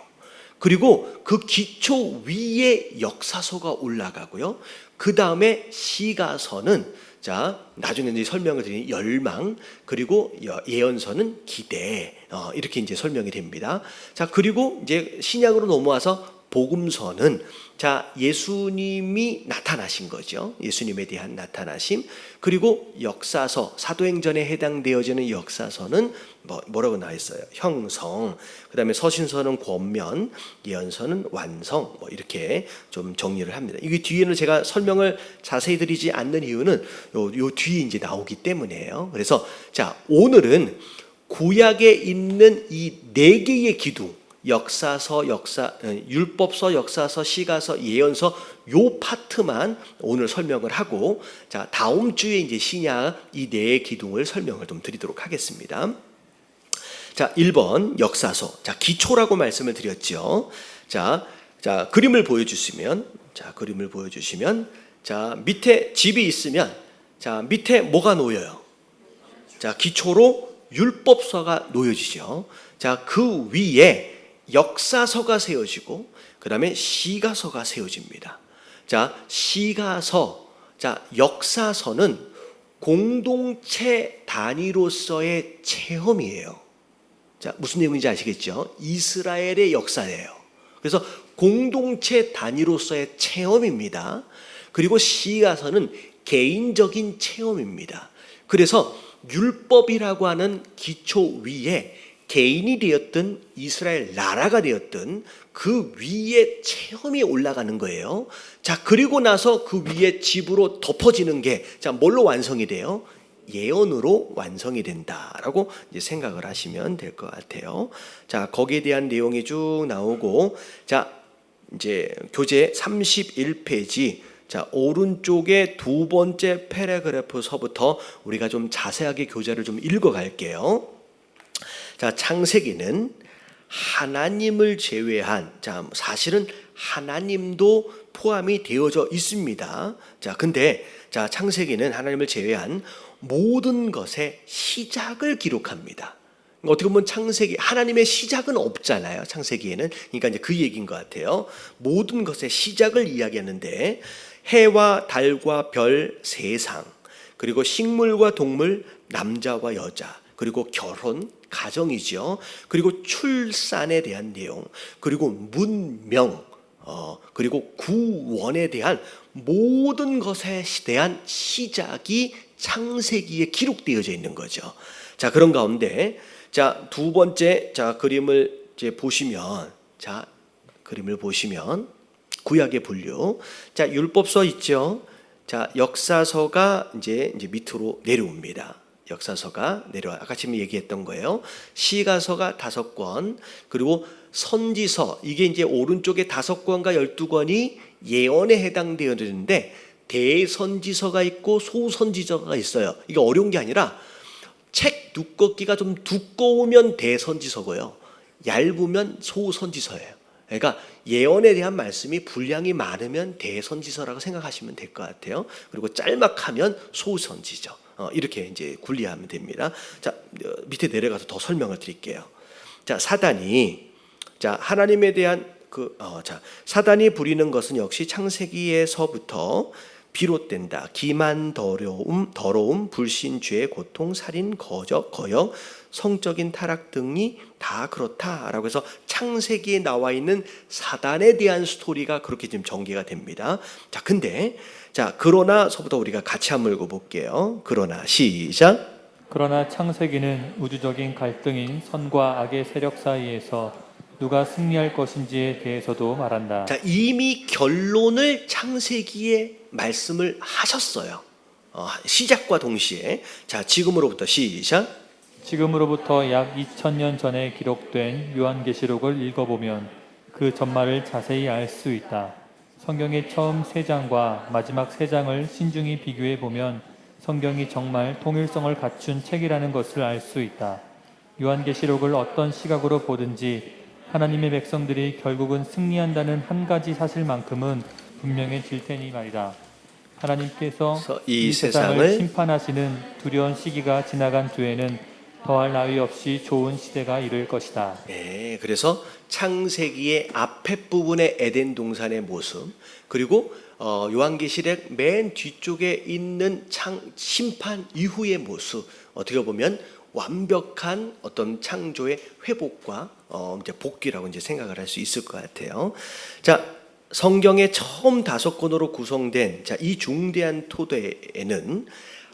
그리고 그 기초 위에 역사서가 올라가고요. 그 다음에 시가서는 자, 나중에 이제 설명을 드린 열망, 그리고 예언서는 기대, 이렇게 이제 설명이 됩니다. 자, 그리고 이제 신약으로 넘어와서 복음서는 자, 예수님이 나타나신 거죠. 예수님에 대한 나타나심. 그리고 역사서, 사도행전에 해당되어지는 역사서는 뭐라고 나와 있어요? 형성. 그다음에 서신서는 권면, 예언서는 완성. 이렇게 좀 정리를 합니다. 이게 뒤에는 제가 설명을 자세히 드리지 않는 이유는 요 뒤에 이제 나오기 때문이에요. 그래서 자, 오늘은 구약에 있는 이 네 개의 기둥, 역사서, 율법서, 역사서, 시가서, 예언서 요 파트만 오늘 설명을 하고, 자, 다음 주에 이제 신약 이 네 기둥을 설명을 좀 드리도록 하겠습니다. 자, 1번 역사서. 자, 기초라고 말씀을 드렸죠. 자, 그림을 보여주시면, 자, 밑에 집이 있으면, 자, 밑에 뭐가 놓여요? 자, 기초로 율법서가 놓여지죠. 자, 그 위에 역사서가 세워지고, 그 다음에 시가서가 세워집니다. 자, 시가서, 자, 역사서는 공동체 단위로서의 체험이에요. 자, 무슨 내용인지 아시겠죠? 이스라엘의 역사예요. 그래서 공동체 단위로서의 체험입니다. 그리고 시가서는 개인적인 체험입니다. 그래서 율법이라고 하는 기초 위에 개인이 되었든 이스라엘 나라가 되었든 그 위에 체험이 올라가는 거예요. 자, 그리고 나서 그 위에 집으로 덮어지는 게, 자, 뭘로 완성이 돼요? 예언으로 완성이 된다라고 이제 생각을 하시면 될 것 같아요. 자, 거기에 대한 내용이 쭉 나오고, 자, 이제 교재 31페이지, 자, 오른쪽에 두 번째 패러그래프서부터 우리가 좀 자세하게 교재를 좀 읽어갈게요. 자, 창세기는 하나님을 제외한, 자, 사실은 하나님도 포함이 되어져 있습니다. 자, 근데 자, 창세기는 하나님을 제외한 모든 것의 시작을 기록합니다. 어떻게 보면 창세기, 하나님의 시작은 없잖아요, 창세기에는. 그러니까 이제 그 얘기인 것 같아요. 모든 것의 시작을 이야기하는데, 해와 달과 별, 세상, 그리고 식물과 동물, 남자와 여자, 그리고 결혼, 가정이죠. 그리고 출산에 대한 내용, 그리고 문명, 그리고 구원에 대한 모든 것에 대한 시작이 창세기에 기록되어져 있는 거죠. 자, 그런 가운데, 자, 두 번째, 자, 그림을 이제 보시면, 자, 그림을 보시면 구약의 분류. 자, 율법서 있죠. 자, 역사서가 이제 밑으로 내려옵니다. 역사서가 내려와. 아까 지금 얘기했던 거예요. 시가서가 5권, 그리고 선지서, 이게 이제 오른쪽에 5권과 12권이 예언에 해당되어지는데, 대선지서가 있고 소선지서가 있어요. 이게 어려운 게 아니라 책 두껍기가 좀 두꺼우면 대선지서고요, 얇으면 소선지서예요. 그러니까 예언에 대한 말씀이 분량이 많으면 대선지서라고 생각하시면 될 것 같아요. 그리고 짤막하면 소선지서. 이렇게 이제 분리하면 됩니다. 자, 밑에 내려가서 더 설명을 드릴게요. 자, 사단이, 자, 하나님에 대한 사단이 부리는 것은 역시 창세기에서부터 비롯된다. 기만, 더러움, 불신, 죄, 고통, 살인, 거역, 성적인 타락 등이 다 그렇다라고 해서 창세기에 나와 있는 사단에 대한 스토리가 그렇게 지금 전개가 됩니다. 자, 근데 자, 그러나서부터 우리가 같이 한번 읽어볼게요. 그러나, 시작. 그러나 창세기는 우주적인 갈등인 선과 악의 세력 사이에서 누가 승리할 것인지에 대해서도 말한다. 자, 이미 결론을 창세기에 말씀을 하셨어요. 시작과 동시에. 자, 지금으로부터 시작. 지금으로부터 약 2000년 전에 기록된 요한계시록을 읽어보면 그 전말을 자세히 알 수 있다. 성경의 처음 3장과 마지막 3장을 신중히 비교해 보면 성경이 정말 통일성을 갖춘 책이라는 것을 알 수 있다. 요한계시록을 어떤 시각으로 보든지 하나님의 백성들이 결국은 승리한다는 한 가지 사실만큼은 분명해질 테니 말이다. 하나님께서 이 세상을 심판하시는 두려운 시기가 지나간 뒤에는 더할 나위 없이 좋은 시대가 이를 것이다. 네, 그래서 창세기의 앞에 부분의 에덴 동산의 모습, 그리고 요한계시록 맨 뒤쪽에 있는 심판 이후의 모습, 어떻게 보면 완벽한 어떤 창조의 회복과 이제 복귀라고 이제 생각을 할 수 있을 것 같아요. 자, 성경의 처음 5권으로 구성된 이 중대한 토대에는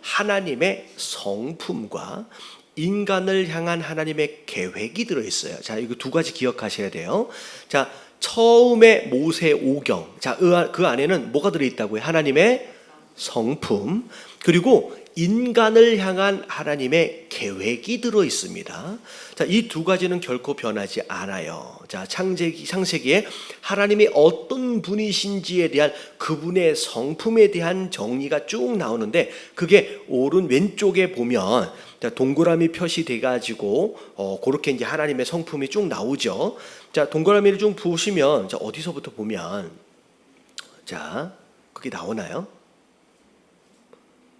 하나님의 성품과 인간을 향한 하나님의 계획이 들어있어요. 자, 이거 두 가지 기억하셔야 돼요. 자, 처음에 모세 오경. 자, 그 안에는 뭐가 들어있다고요? 하나님의 성품, 그리고 인간을 향한 하나님의 계획이 들어있습니다. 자, 이 두 가지는 결코 변하지 않아요. 자, 창세기에 하나님이 어떤 분이신지에 대한 그분의 성품에 대한 정리가 쭉 나오는데, 그게 오른 왼쪽에 보면 자, 동그라미 표시돼 가지고 그렇게 이제 하나님의 성품이 쭉 나오죠. 자, 동그라미를 좀 보시면, 자, 어디서부터 보면, 자, 그게 나오나요?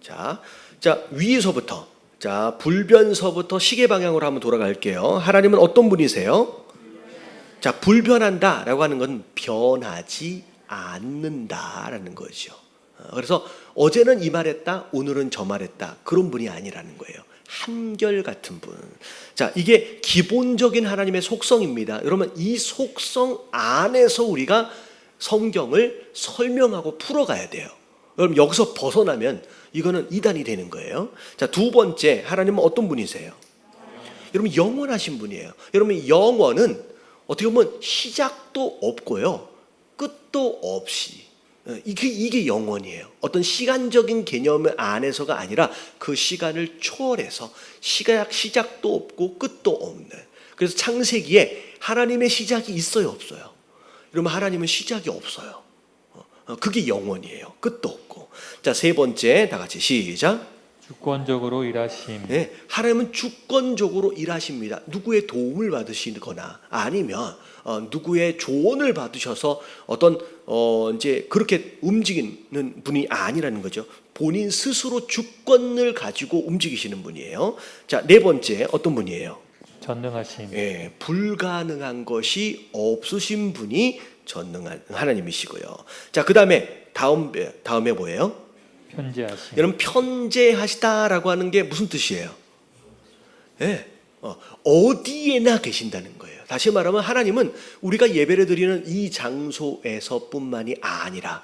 자, 위에서부터, 자, 불변서부터 시계 방향으로 한번 돌아갈게요. 하나님은 어떤 분이세요? 자, 불변한다라고 하는 건 변하지 않는다라는 거죠. 그래서 어제는 이 말했다, 오늘은 저 말했다, 그런 분이 아니라는 거예요. 한결같은 분. 자, 이게 기본적인 하나님의 속성입니다. 여러분, 이 속성 안에서 우리가 성경을 설명하고 풀어가야 돼요. 여러분, 여기서 벗어나면 이거는 이단이 되는 거예요. 자, 두 번째, 하나님은 어떤 분이세요? 여러분, 영원하신 분이에요. 여러분, 영원은 어떻게 보면 시작도 없고요, 끝도 없이, 이게 영원이에요. 어떤 시간적인 개념 안에서가 아니라 그 시간을 초월해서 시작도 없고 끝도 없는. 그래서 창세기에 하나님의 시작이 있어요, 없어요? 여러분, 하나님은 시작이 없어요. 그게 영원이에요. 끝도 없고. 자, 세 번째, 다 같이 시작. 주권적으로 일하심. 네, 하나님은 주권적으로 일하십니다. 누구의 도움을 받으시거나 아니면 누구의 조언을 받으셔서 어떤 이제 그렇게 움직이는 분이 아니라는 거죠. 본인 스스로 주권을 가지고 움직이시는 분이에요. 자, 네 번째, 어떤 분이에요? 전능하심. 예, 불가능한 것이 없으신 분이 전능한 하나님이시고요. 자, 그다음에 다음에 뭐예요? 편재하심. 여러분, 편재하시다라고 하는 게 무슨 뜻이에요? 예, 어디에나 계신다는 거예요. 다시 말하면 하나님은 우리가 예배를 드리는 이 장소에서뿐만이 아니라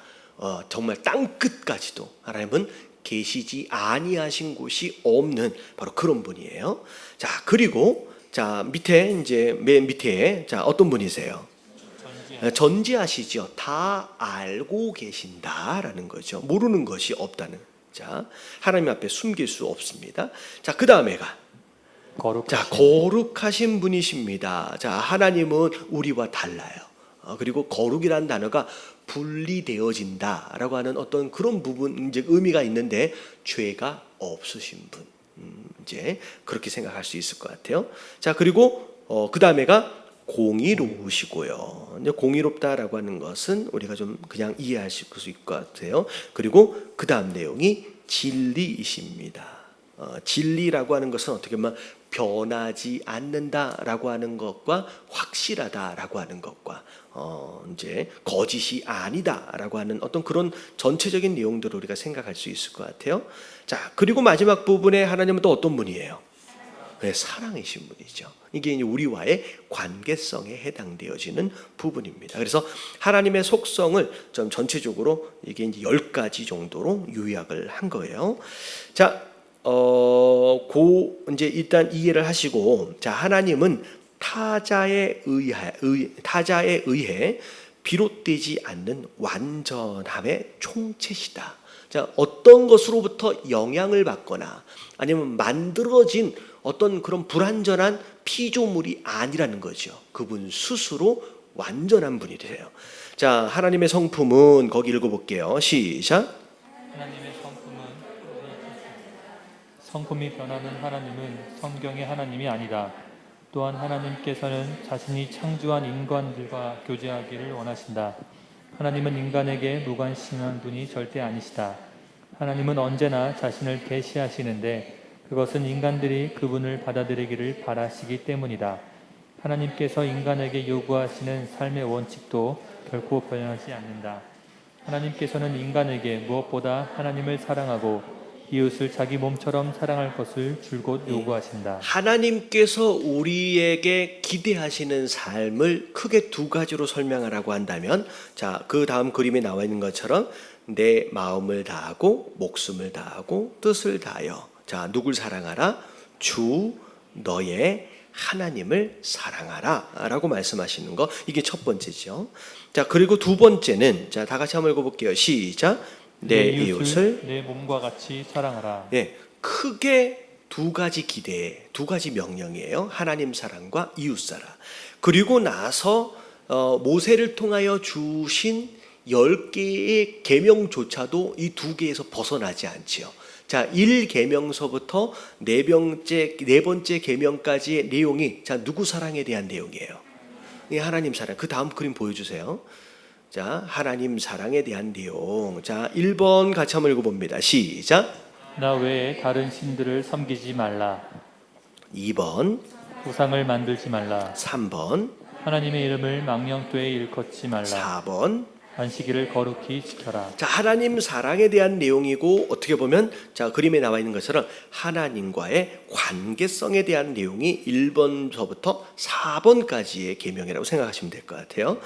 정말 땅 끝까지도 하나님은 계시지 아니하신 곳이 없는 바로 그런 분이에요. 자, 그리고 자, 밑에 이제 맨 밑에 자, 어떤 분이세요? 전지하시죠. 다 알고 계신다라는 거죠. 모르는 것이 없다는. 자, 하나님 앞에 숨길 수 없습니다. 자, 그 다음에가 거룩하신 분이십니다. 자, 하나님은 우리와 달라요. 그리고 거룩이라는 단어가 분리되어진다라고 하는 어떤 그런 부분, 이제 의미가 있는데, 죄가 없으신 분. 이제 그렇게 생각할 수 있을 것 같아요. 자, 그리고 그 다음에가 공의로우시고요. 공의롭다라고 하는 것은 우리가 좀 그냥 이해하실 수 있을 것 같아요. 그리고 그 다음 내용이 진리이십니다. 진리라고 하는 것은 어떻게 보면 변하지 않는다라고 하는 것과 확실하다라고 하는 것과 이제 거짓이 아니다라고 하는 어떤 그런 전체적인 내용들을 우리가 생각할 수 있을 것 같아요. 자, 그리고 마지막 부분에 하나님은 또 어떤 분이에요? 네, 사랑이신 분이죠. 이게 이제 우리와의 관계성에 해당되어지는 부분입니다. 그래서 하나님의 속성을 좀 전체적으로 이게 이제 10가지 정도로 요약을 한 거예요. 자, 이제 일단 이해를 하시고, 자, 하나님은 타자에 의해 비롯되지 않는 완전함의 총체시다. 자, 어떤 것으로부터 영향을 받거나 아니면 만들어진 어떤 그런 불완전한 피조물이 아니라는 거죠. 그분 스스로 완전한 분이 되세요. 자, 하나님의 성품은 거기 읽어볼게요. 시작. 하나님의 성품이 변하는 하나님은 성경의 하나님이 아니다. 또한 하나님께서는 자신이 창조한 인간들과 교제하기를 원하신다. 하나님은 인간에게 무관심한 분이 절대 아니시다. 하나님은 언제나 자신을 계시하시는데 그것은 인간들이 그분을 받아들이기를 바라시기 때문이다. 하나님께서 인간에게 요구하시는 삶의 원칙도 결코 변하지 않는다. 하나님께서는 인간에게 무엇보다 하나님을 사랑하고 이웃을 자기 몸처럼 사랑할 것을 줄곧 요구하신다. 하나님께서 우리에게 기대하시는 삶을 크게 두 가지로 설명하라고 한다면, 자, 그 다음 그림에 나와 있는 것처럼 내 마음을 다하고 목숨을 다하고 뜻을 다하여, 자, 누굴 사랑하라? 주 너의 하나님을 사랑하라 라고 말씀하시는 거, 이게 첫 번째죠. 자, 그리고 두 번째는, 자, 다 같이 한번 읽어볼게요. 시작. 내 이웃을 내 몸과 같이 사랑하라. 네, 크게 두 가지 기대, 두 가지 명령이에요. 하나님 사랑과 이웃 사랑. 그리고 나서 모세를 통하여 주신 10개의 계명조차도 이 두 개에서 벗어나지 않지요. 자, 1계명서부터 네 번째 계명까지의 내용이, 자, 누구 사랑에 대한 내용이에요? 이 하나님 사랑. 그 다음 그림 보여주세요. 자, 하나님 사랑에 대한 내용. 자, 1번 같이 한번 읽어봅니다. 시작. 나 외에 다른 신들을 섬기지 말라. 2번, 우상을 만들지 말라. 3번, 하나님의 이름을 망령되이 일컫지 말라. 4번. 안식일을 거룩히 지켜라. 자, 하나님 사랑에 대한 내용이고, 어떻게 보면, 자, 그림에 나와 있는 것처럼 하나님과의 관계성에 대한 내용이 1번서부터 4번까지의 계명이라고 생각하시면 될 것 같아요.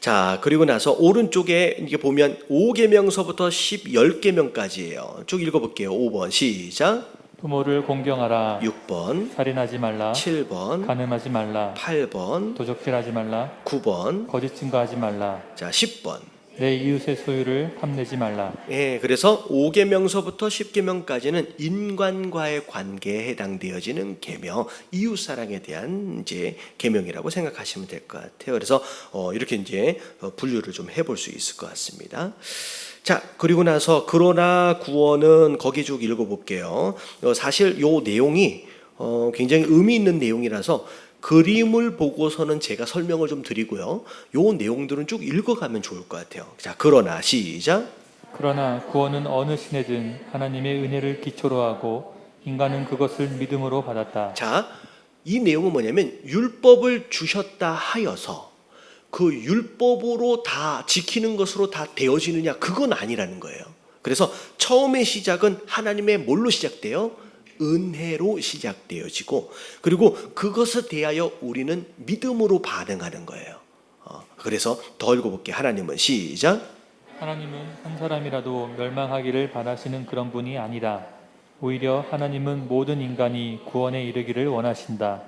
자, 그리고 나서 오른쪽에 이게 보면 5계명서부터 10계명까지예요. 쭉 읽어볼게요. 5번 시작. 부모를 공경하라. 6번, 살인하지 말라. 7번, 간음하지 말라. 8번, 도적질하지 말라. 9번, 거짓 증거하지 말라. 자, 10번. 내 이웃의 소유를 탐내지 말라. 예, 그래서 5계명서부터 10계명까지는 인간과의 관계에 해당되어지는 계명, 이웃 사랑에 대한 이제 계명이라고 생각하시면 될 것 같아요. 그래서 이렇게 이제 분류를 좀 해볼 수 있을 것 같습니다. 자, 그리고 나서 그러나 구원은 거기 쭉 읽어볼게요. 사실 요 내용이 굉장히 의미 있는 내용이라서 그림을 보고서는 제가 설명을 좀 드리고요. 요 내용들은 쭉 읽어가면 좋을 것 같아요. 자, 그러나 시작. 그러나 구원은 어느 신에든 하나님의 은혜를 기초로 하고 인간은 그것을 믿음으로 받았다. 자, 이 내용은 뭐냐면 율법을 주셨다 하여서 그 율법으로 다 지키는 것으로 다 되어지느냐, 그건 아니라는 거예요. 그래서 처음의 시작은 하나님의 뭘로 시작돼요? 은혜로 시작되어지고, 그리고 그것에 대하여 우리는 믿음으로 반응하는 거예요. 그래서 더 읽어볼게요. 하나님은 시작. 하나님은 한 사람이라도 멸망하기를 바라시는 그런 분이 아니라 오히려 하나님은 모든 인간이 구원에 이르기를 원하신다.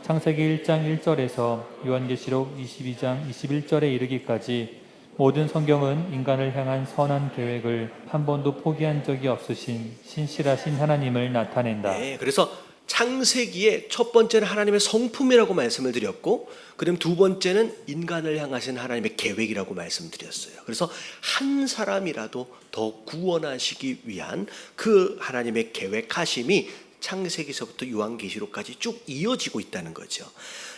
창세기 1장 1절에서 요한계시록 22장 21절에 이르기까지 모든 성경은 인간을 향한 선한 계획을 한 번도 포기한 적이 없으신 신실하신 하나님을 나타낸다. 네, 그래서 창세기의 첫 번째는 하나님의 성품이라고 말씀을 드렸고, 그다음 두 번째는 인간을 향하신 하나님의 계획이라고 말씀드렸어요. 그래서 한 사람이라도 더 구원하시기 위한 그 하나님의 계획하심이 창세기서부터 요한계시록까지 쭉 이어지고 있다는 거죠.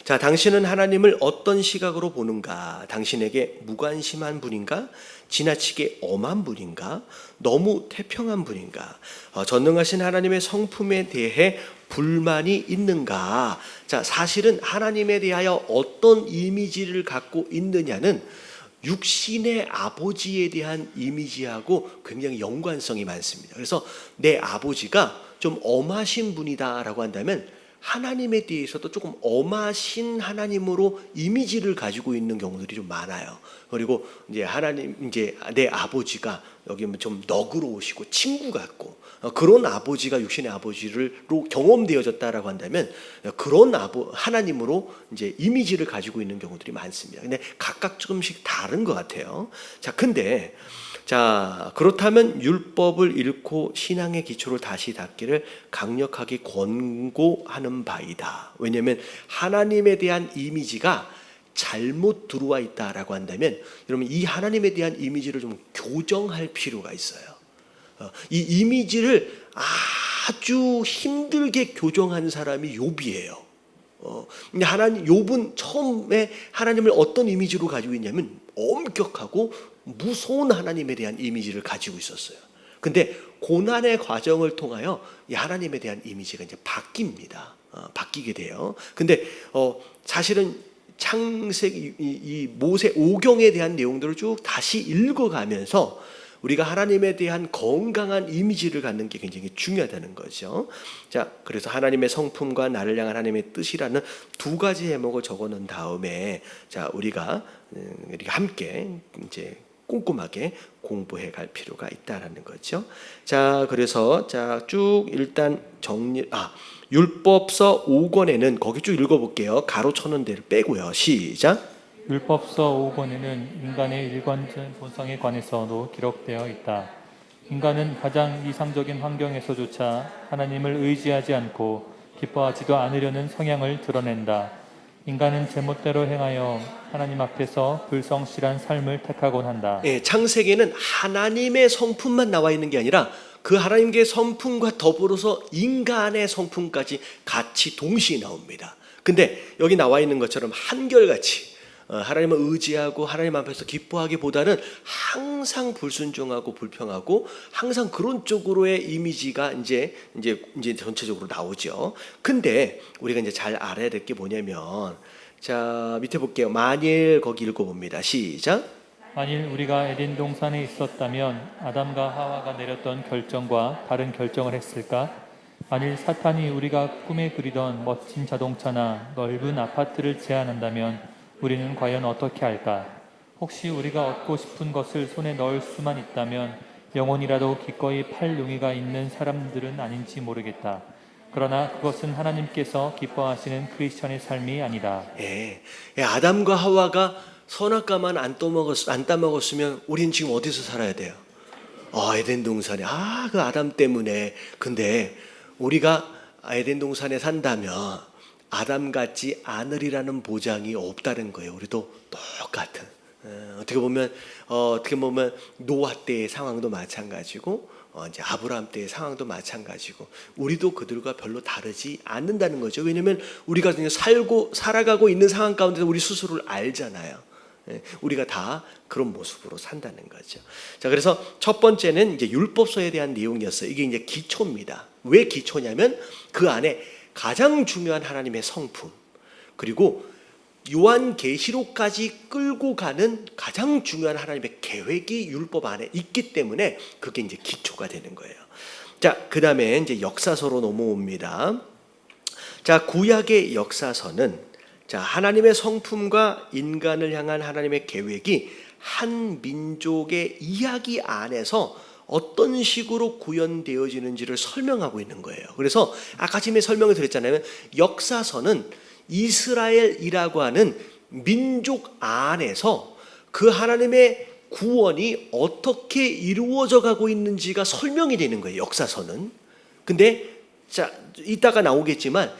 자, 당신은 하나님을 어떤 시각으로 보는가? 당신에게 무관심한 분인가? 지나치게 엄한 분인가? 너무 태평한 분인가? 전능하신 하나님의 성품에 대해 불만이 있는가? 자, 사실은 하나님에 대하여 어떤 이미지를 갖고 있느냐는 육신의 아버지에 대한 이미지하고 굉장히 연관성이 많습니다. 그래서 내 아버지가 좀 엄하신 분이다라고 한다면 하나님에 대해서도 조금 엄하신 하나님으로 이미지를 가지고 있는 경우들이 좀 많아요. 그리고 이제 내 아버지가 여기 좀 너그러우시고 친구 같고 그런 아버지가 육신의 아버지로 경험되어졌다라고 한다면 그런 하나님으로 이제 이미지를 가지고 있는 경우들이 많습니다. 근데 각각 조금씩 다른 것 같아요. 자, 그렇다면 율법을 잃고 신앙의 기초를 다시 닫기를 강력하게 권고하는 바이다. 왜냐하면 하나님에 대한 이미지가 잘못 들어와 있다라고 한다면 여러분 이 하나님에 대한 이미지를 좀 교정할 필요가 있어요. 이 이미지를 아주 힘들게 교정한 사람이 욥이에요. 욥은 처음에 하나님을 어떤 이미지로 가지고 있냐면 엄격하고 무서운 하나님에 대한 이미지를 가지고 있었어요. 근데 고난의 과정을 통하여 이 하나님에 대한 이미지가 이제 바뀝니다. 바뀌게 돼요. 근데 사실은 창세기 이 모세 오경에 대한 내용들을 쭉 다시 읽어가면서 우리가 하나님에 대한 건강한 이미지를 갖는 게 굉장히 중요하다는 거죠. 자, 그래서 하나님의 성품과 나를 향한 하나님의 뜻이라는 두 가지 해목을 적어놓은 다음에 자, 우리가 함께 이제 꼼꼼하게 공부해 갈 필요가 있다라는 거죠. 자, 그래서 자, 쭉 일단 율법서 5권에는 거기 쭉 읽어볼게요. 가로 쳐놓은 데를 빼고요. 시작. 율법서 5권에는 인간의 일관된 본성에 관해서도 기록되어 있다. 인간은 가장 이상적인 환경에서조차 하나님을 의지하지 않고 기뻐하지도 않으려는 성향을 드러낸다. 인간은 제멋대로 행하여 하나님 앞에서 불성실한 삶을 택하곤 한다. 예, 창세기에는 하나님의 성품만 나와 있는 게 아니라 그 하나님의 성품과 더불어서 인간의 성품까지 같이 동시에 나옵니다. 근데 여기 나와 있는 것처럼 한결같이 하나님을 의지하고 하나님 앞에서 기뻐하기보다는 항상 불순종하고 불평하고 항상 그런 쪽으로의 이미지가 이제 전체적으로 나오죠. 근데 우리가 이제 잘 알아야 될 게 뭐냐면 자, 밑에 볼게요. 만일 거기 읽어봅니다. 시작. 만일 우리가 에덴 동산에 있었다면 아담과 하와가 내렸던 결정과 다른 결정을 했을까? 만일 사탄이 우리가 꿈에 그리던 멋진 자동차나 넓은 아파트를 제안한다면 우리는 과연 어떻게 할까? 혹시 우리가 얻고 싶은 것을 손에 넣을 수만 있다면 영혼이라도 기꺼이 팔 용의가 있는 사람들은 아닌지 모르겠다. 그러나 그것은 하나님께서 기뻐하시는 크리스천의 삶이 아니다. 예, 아담과 하와가 선악과만 안 따먹었으면 우린 지금 어디서 살아야 돼요? 에덴 동산에. 그 아담 때문에. 근데 우리가 에덴 동산에 산다면 아담 같지 않으리라는 보장이 없다는 거예요. 우리도 똑같은. 어떻게 보면 노아 때의 상황도 마찬가지고 이제 아브라함 때의 상황도 마찬가지고 우리도 그들과 별로 다르지 않는다는 거죠. 왜냐하면 우리가 그냥 살아가고 있는 상황 가운데서 우리 스스로를 알잖아요. 우리가 다 그런 모습으로 산다는 거죠. 자, 그래서 첫 번째는 이제 율법서에 대한 내용이었어요. 이게 이제 기초입니다. 왜 기초냐면 그 안에 가장 중요한 하나님의 성품, 그리고 요한계시록까지 끌고 가는 가장 중요한 하나님의 계획이 율법 안에 있기 때문에 그게 이제 기초가 되는 거예요. 자, 그 다음에 이제 역사서로 넘어옵니다. 자, 구약의 역사서는 자, 하나님의 성품과 인간을 향한 하나님의 계획이 한 민족의 이야기 안에서 어떤 식으로 구현되어지는지를 설명하고 있는 거예요. 그래서 아까 전에 설명을 드렸잖아요. 역사서는 이스라엘이라고 하는 민족 안에서 그 하나님의 구원이 어떻게 이루어져 가고 있는지가 설명이 되는 거예요. 역사서는. 근데 자, 이따가 나오겠지만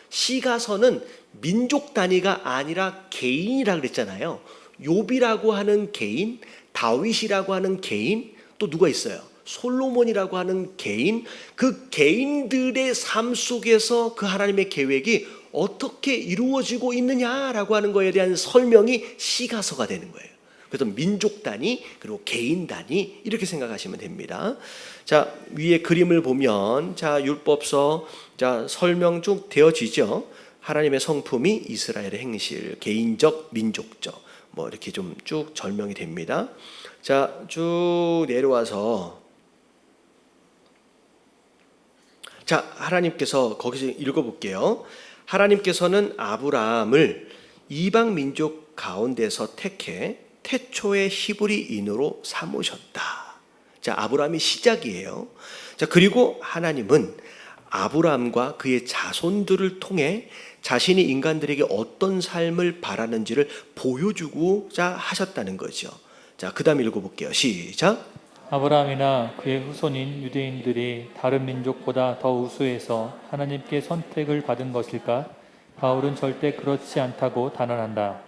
시가서는 민족 단위가 아니라 개인이라 그랬잖아요. 욥이라고 하는 개인, 다윗이라고 하는 개인, 또 누가 있어요? 솔로몬이라고 하는 개인, 그 개인들의 삶 속에서 그 하나님의 계획이 어떻게 이루어지고 있느냐라고 하는 거에 대한 설명이 시가서가 되는 거예요. 그래서 민족 단위 그리고 개인 단위 이렇게 생각하시면 됩니다. 자, 위에 그림을 보면 자, 율법서 자, 설명 쭉 되어지죠. 하나님의 성품이 이스라엘의 행실, 개인적, 민족적 뭐 이렇게 좀 쭉 설명이 됩니다. 자, 쭉 내려와서 자, 하나님께서 거기서 읽어볼게요. 하나님께서는 아브라함을 이방 민족 가운데서 택해 태초의 히브리인으로 삼으셨다. 자, 아브라함이 시작이에요. 자, 그리고 하나님은 아브라함과 그의 자손들을 통해 자신이 인간들에게 어떤 삶을 바라는지를 보여주고자 하셨다는 거죠. 자, 그 다음 읽어볼게요. 시작. 아브라함이나 그의 후손인 유대인들이 다른 민족보다 더 우수해서 하나님께 선택을 받은 것일까? 바울은 절대 그렇지 않다고 단언한다.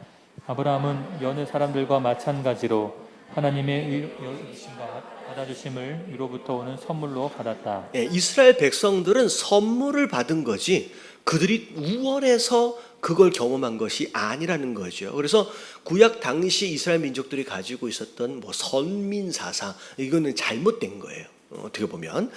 아브라함은 여느 사람들과 마찬가지로 하나님의 여기심과 받아주심을 위로부터 오는 선물로 받았다. 예, 이스라엘 백성들은 선물을 받은 거지 그들이 우월해서 그걸 경험한 것이 아니라는 거죠. 그래서 구약 당시 이스라엘 민족들이 가지고 있었던 뭐 선민 사상 이거는 잘못된 거예요. 어떻게 보면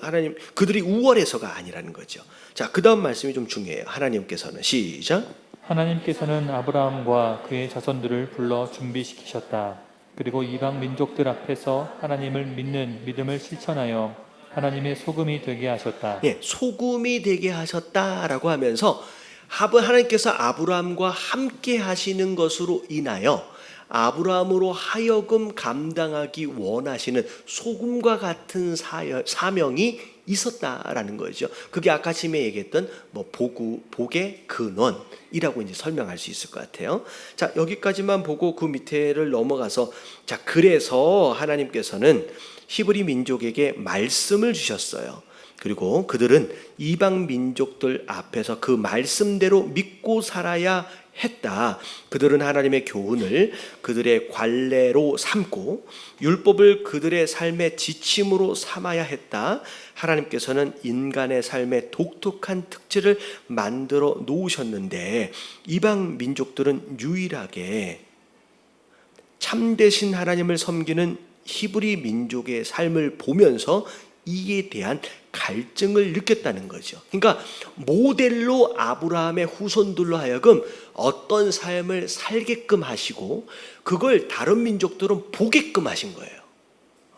하나님 그들이 우월해서가 아니라는 거죠. 자, 그다음 말씀이 좀 중요해요. 하나님께서는 시작. 하나님께서는 아브라함과 그의 자손들을 불러 준비시키셨다. 그리고 이방 민족들 앞에서 하나님을 믿는 믿음을 실천하여 하나님의 소금이 되게 하셨다. 예, 소금이 되게 하셨다라고 하면서 하나님께서 아브라함과 함께 하시는 것으로 인하여 아브라함으로 하여금 감당하기 원하시는 소금과 같은 사명이 있었다라는 거죠. 그게 아까 처음에 얘기했던 뭐 복의 근원이라고 이제 설명할 수 있을 것 같아요. 자, 여기까지만 보고 그 밑에를 넘어가서 자, 그래서 하나님께서는 히브리 민족에게 말씀을 주셨어요. 그리고 그들은 이방 민족들 앞에서 그 말씀대로 믿고 살아야 했다. 그들은 하나님의 교훈을 그들의 관례로 삼고 율법을 그들의 삶의 지침으로 삼아야 했다. 하나님께서는 인간의 삶의 독특한 특질을 만들어 놓으셨는데 이방 민족들은 유일하게 참되신 하나님을 섬기는 히브리 민족의 삶을 보면서 이에 대한 갈증을 느꼈다는 거죠. 그러니까 모델로 아브라함의 후손들로 하여금 어떤 삶을 살게끔 하시고 그걸 다른 민족들은 보게끔 하신 거예요.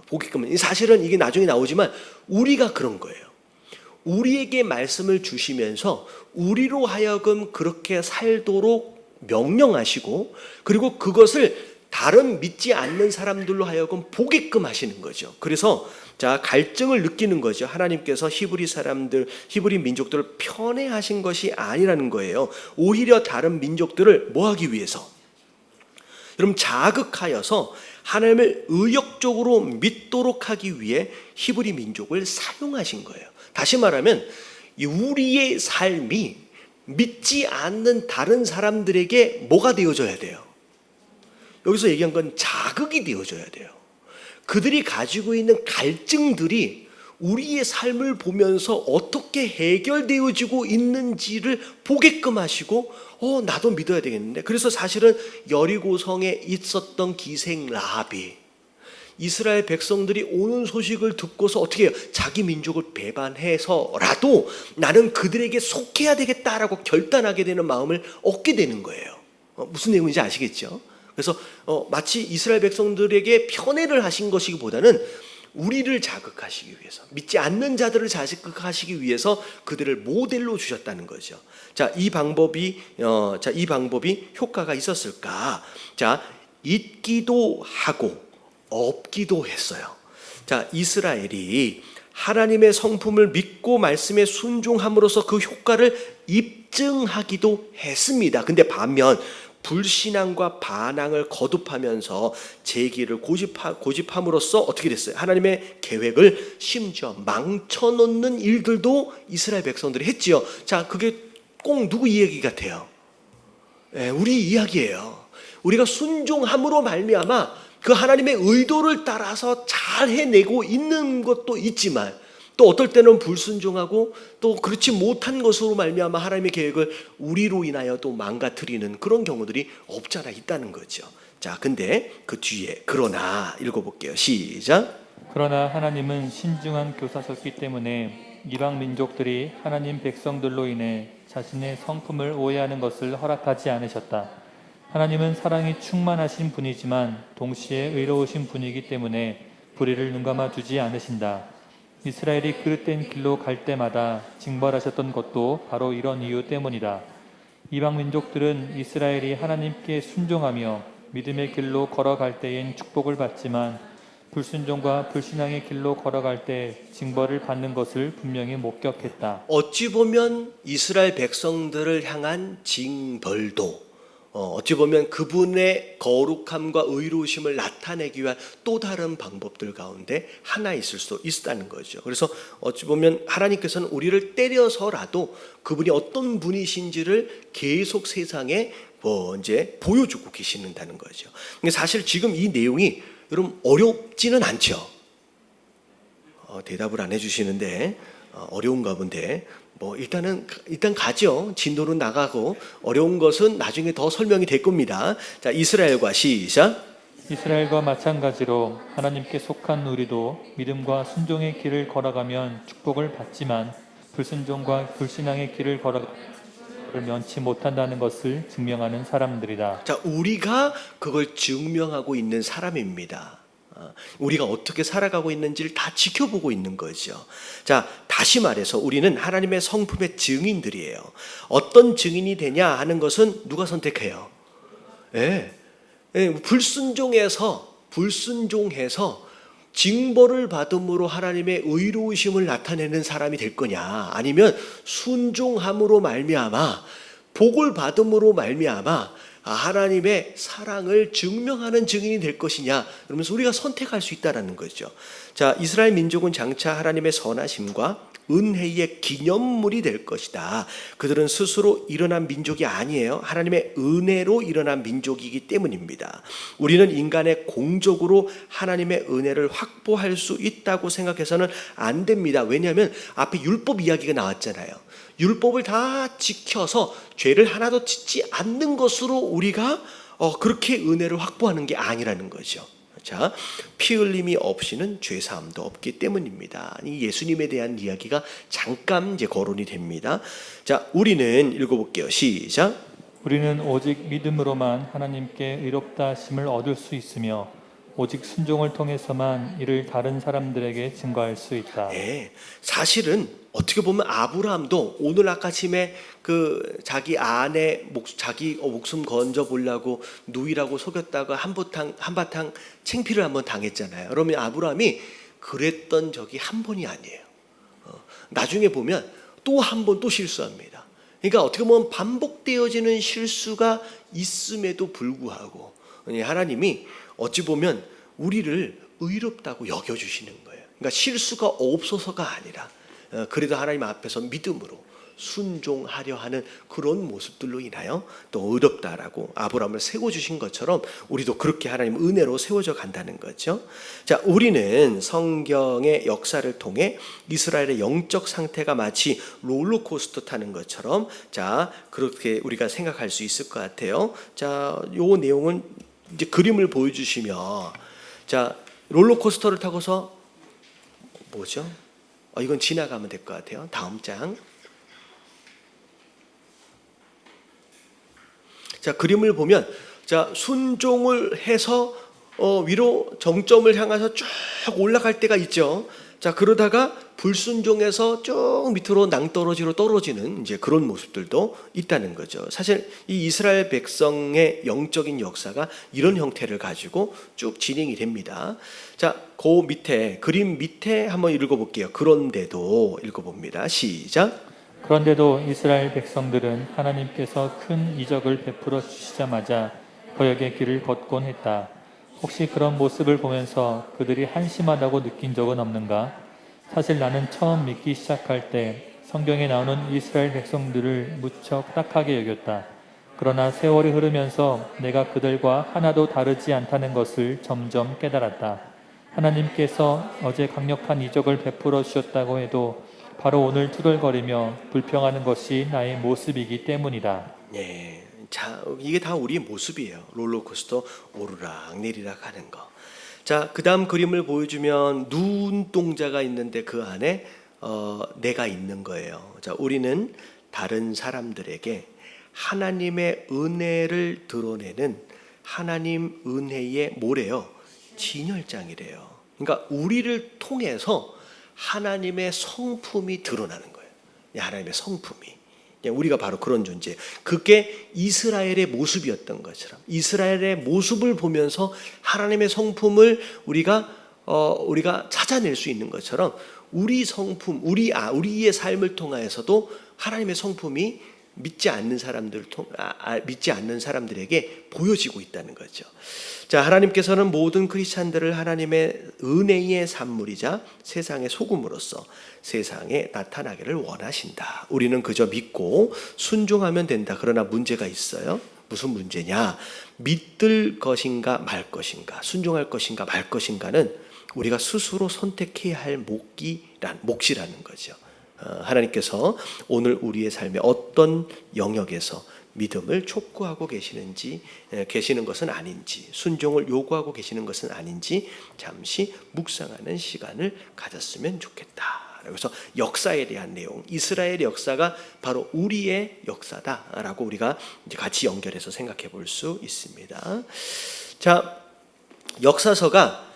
보게끔. 사실은 이게 나중에 나오지만 우리가 그런 거예요. 우리에게 말씀을 주시면서 우리로 하여금 그렇게 살도록 명령하시고 그리고 그것을 다른 믿지 않는 사람들로 하여금 보게끔 하시는 거죠. 그래서 자, 갈증을 느끼는 거죠. 하나님께서 히브리 민족들을 편애하신 것이 아니라는 거예요. 오히려 다른 민족들을 뭐 하기 위해서? 여러분, 자극하여서 하나님을 의욕적으로 믿도록 하기 위해 히브리 민족을 사용하신 거예요. 다시 말하면 우리의 삶이 믿지 않는 다른 사람들에게 뭐가 되어져야 돼요? 여기서 얘기한 건 자극이 되어져야 돼요. 그들이 가지고 있는 갈증들이 우리의 삶을 보면서 어떻게 해결되어지고 있는지를 보게끔 하시고 나도 믿어야 되겠는데. 그래서 사실은 여리고성에 있었던 기생 라합이 이스라엘 백성들이 오는 소식을 듣고서 어떻게 해요? 자기 민족을 배반해서라도 나는 그들에게 속해야 되겠다라고 결단하게 되는 마음을 얻게 되는 거예요. 무슨 내용인지 아시겠죠? 그래서 마치 이스라엘 백성들에게 편애를 하신 것이기보다는 우리를 자극하시기 위해서, 믿지 않는 자들을 자극하시기 위해서 그들을 모델로 주셨다는 거죠. 자, 이 방법이 효과가 있었을까? 자, 있기도 하고 없기도 했어요. 자, 이스라엘이 하나님의 성품을 믿고 말씀에 순종함으로써 그 효과를 입증하기도 했습니다. 근데 반면 불신앙과 반항을 거듭하면서 제기를 고집함으로써 어떻게 됐어요? 하나님의 계획을 심지어 망쳐놓는 일들도 이스라엘 백성들이 했지요. 자, 그게 꼭 누구 이야기 같아요? 우리 이야기예요. 우리가 순종함으로 말미암아 그 하나님의 의도를 따라서 잘 해내고 있는 것도 있지만 또 어떨 때는 불순종하고 또 그렇지 못한 것으로 말미암아 하나님의 계획을 우리로 인하여 또 망가뜨리는 그런 경우들이 없잖아 있다는 거죠. 자, 근데 그 뒤에 그러나 읽어볼게요. 시작. 그러나 하나님은 신중한 교사셨기 때문에 이방 민족들이 하나님 백성들로 인해 자신의 성품을 오해하는 것을 허락하지 않으셨다. 하나님은 사랑이 충만하신 분이지만 동시에 의로우신 분이기 때문에 불의를 눈감아 두지 않으신다. 이스라엘이 그릇된 길로 갈 때마다 징벌하셨던 것도 바로 이런 이유 때문이다. 이방 민족들은 이스라엘이 하나님께 순종하며 믿음의 길로 걸어갈 때엔 축복을 받지만 불순종과 불신앙의 길로 걸어갈 때 징벌을 받는 것을 분명히 목격했다. 어찌 보면 이스라엘 백성들을 향한 징벌도 어찌 보면 그분의 거룩함과 의로우심을 나타내기 위한 또 다른 방법들 가운데 하나 있을 수 있다는 거죠. 그래서 어찌 보면 하나님께서는 우리를 때려서라도 그분이 어떤 분이신지를 계속 세상에 이제 보여주고 계시는다는 거죠. 근데 사실 지금 이 내용이 여러분 어렵지는 않죠. 대답을 안 해주시는데 어려운가 본데 일단 가죠. 진도는 나가고 어려운 것은 나중에 더 설명이 될 겁니다. 자, 이스라엘과 시작. 이스라엘과 마찬가지로 하나님께 속한 우리도 믿음과 순종의 길을 걸어가면 축복을 받지만 불순종과 불신앙의 길을 걸어가면 면치 못한다는 것을 증명하는 사람들이다. 자, 우리가 그걸 증명하고 있는 사람입니다. 우리가 어떻게 살아가고 있는지를 다 지켜보고 있는 거죠. 자, 다시 말해서 우리는 하나님의 성품의 증인들이에요. 어떤 증인이 되냐 하는 것은 누가 선택해요? 불순종해서 징벌을 받음으로 하나님의 의로우심을 나타내는 사람이 될 거냐, 아니면 순종함으로 말미암아 복을 받음으로 말미암아 하나님의 사랑을 증명하는 증인이 될 것이냐, 그러면서 우리가 선택할 수 있다는 거죠. 자, 이스라엘 민족은 장차 하나님의 선하심과 은혜의 기념물이 될 것이다. 그들은 스스로 일어난 민족이 아니에요. 하나님의 은혜로 일어난 민족이기 때문입니다. 우리는 인간의 공적으로 하나님의 은혜를 확보할 수 있다고 생각해서는 안 됩니다. 왜냐하면 앞에 율법 이야기가 나왔잖아요. 율법을 다 지켜서 죄를 하나도 짓지 않는 것으로 우리가 그렇게 은혜를 확보하는 게 아니라는 거죠. 자, 피 흘림이 없이는 죄사함도 없기 때문입니다. 이 예수님에 대한 이야기가 잠깐 이제 거론이 됩니다. 자, 우리는 읽어볼게요. 시작. 우리는 오직 믿음으로만 하나님께 의롭다 하심을 얻을 수 있으며 오직 순종을 통해서만 이를 다른 사람들에게 증거할 수 있다. 네, 사실은 어떻게 보면 아브라함도 오늘 아침에 자기 아내 자기 목숨 건져 보려고 누이라고 속였다가 한바탕 창피를 한번 당했잖아요. 그러면 아브라함이 그랬던 적이 한 번이 아니에요. 나중에 보면 또 한 번 또 실수합니다. 그러니까 어떻게 보면 반복되어지는 실수가 있음에도 불구하고 하나님이 어찌 보면 우리를 의롭다고 여겨주시는 거예요. 그러니까 실수가 없어서가 아니라 그래도 하나님 앞에서 믿음으로 순종하려 하는 그런 모습들로 인하여 또 의롭다라고 아브라함을 세워주신 것처럼 우리도 그렇게 하나님 은혜로 세워져 간다는 거죠. 자, 우리는 성경의 역사를 통해 이스라엘의 영적 상태가 마치 롤러코스터 타는 것처럼 자, 그렇게 우리가 생각할 수 있을 것 같아요. 자, 요 내용은 이제 그림을 보여주시며, 자, 롤러코스터를 타고서 뭐죠? 이건 지나가면 될 것 같아요. 다음 장. 자, 그림을 보면 자, 순종을 해서 위로 정점을 향해서 쭉 올라갈 때가 있죠. 자, 그러다가 불순종해서 쭉 밑으로 낭떠러지로 떨어지는 이제 그런 모습들도 있다는 거죠. 사실 이 이스라엘 백성의 영적인 역사가 이런 형태를 가지고 쭉 진행이 됩니다. 자, 그 밑에 그림 밑에 한번 읽어볼게요. 그런데도 읽어봅니다. 시작. 그런데도 이스라엘 백성들은 하나님께서 큰 이적을 베풀어 주시자마자 거역의 길을 걷곤 했다. 혹시 그런 모습을 보면서 그들이 한심하다고 느낀 적은 없는가? 사실 나는 처음 믿기 시작할 때 성경에 나오는 이스라엘 백성들을 무척 딱하게 여겼다. 그러나 세월이 흐르면서 내가 그들과 하나도 다르지 않다는 것을 점점 깨달았다. 하나님께서 어제 강력한 이적을 베풀어 주셨다고 해도 바로 오늘 투덜거리며 불평하는 것이 나의 모습이기 때문이다. 네, 자, 이게 다 우리의 모습이에요. 롤러코스터 오르락 내리락 하는 거. 자, 그 다음 그림을 보여주면 눈동자가 있는데 그 안에 내가 있는 거예요. 자, 우리는 다른 사람들에게 하나님의 은혜를 드러내는 하나님 은혜의 뭐래요? 진열장이래요. 그러니까 우리를 통해서 하나님의 성품이 드러나는 거예요. 하나님의 성품이. 우리가 바로 그런 존재. 그게 이스라엘의 모습이었던 것처럼 이스라엘의 모습을 보면서 하나님의 성품을 우리가 찾아낼 수 있는 것처럼 우리 성품, 우리의 삶을 통하여서도 하나님의 성품이 믿지 않는 사람들에게 보여지고 있다는 거죠. 자, 하나님께서는 모든 크리스찬들을 하나님의 은혜의 산물이자 세상의 소금으로서 세상에 나타나기를 원하신다. 우리는 그저 믿고 순종하면 된다. 그러나 문제가 있어요. 무슨 문제냐? 믿을 것인가 말 것인가, 순종할 것인가 말 것인가는 우리가 스스로 선택해야 할 몫이라는 거죠. 하나님께서 오늘 우리의 삶의 어떤 영역에서 믿음을 촉구하고 계시는 것은 아닌지, 순종을 요구하고 계시는 것은 아닌지 잠시 묵상하는 시간을 가졌으면 좋겠다. 그래서 역사에 대한 내용, 이스라엘의 역사가 바로 우리의 역사다라고 우리가 이제 같이 연결해서 생각해 볼 수 있습니다. 자, 역사서가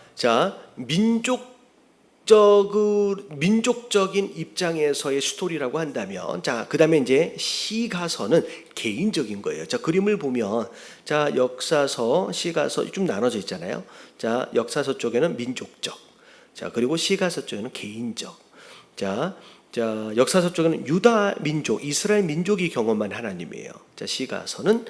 민족적인 입장에서의 스토리라고 한다면, 그다음에 이제 시가서는 개인적인 거예요. 그림을 보면 역사서, 시가서 좀 나눠져 있잖아요. 역사서 쪽에는 민족적, 그리고 시가서 쪽에는 개인적. 역사서 쪽에는 유다 민족, 이스라엘 민족이 경험한 하나님이에요. 시가서는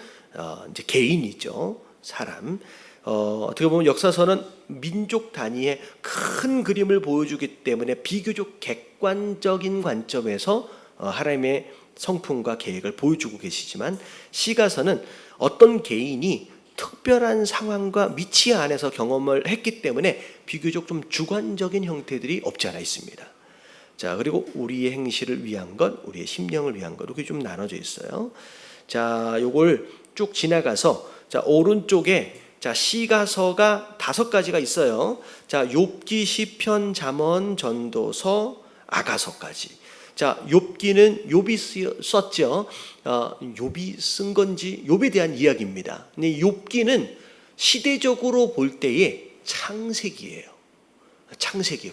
이제 개인이죠, 사람. 어떻게 보면 역사서는 민족 단위의 큰 그림을 보여주기 때문에 비교적 객관적인 관점에서 하나님의 성품과 계획을 보여주고 계시지만, 시가서는 어떤 개인이 특별한 상황과 위치 안에서 경험을 했기 때문에 비교적 좀 주관적인 형태들이 없지 않아 있습니다. 그리고 우리의 행실을 위한 것, 우리의 심령을 위한 것, 이렇게 좀 나눠져 있어요. 요걸 쭉 지나가서 오른쪽에 시가서가 5가지가 있어요. 욥기, 시편, 잠언, 전도서, 아가서까지. 욥기는 욥이 썼죠. 욥이 쓴 건지 욥에 대한 이야기입니다. 근데 욥기는 시대적으로 볼 때의 창세기예요.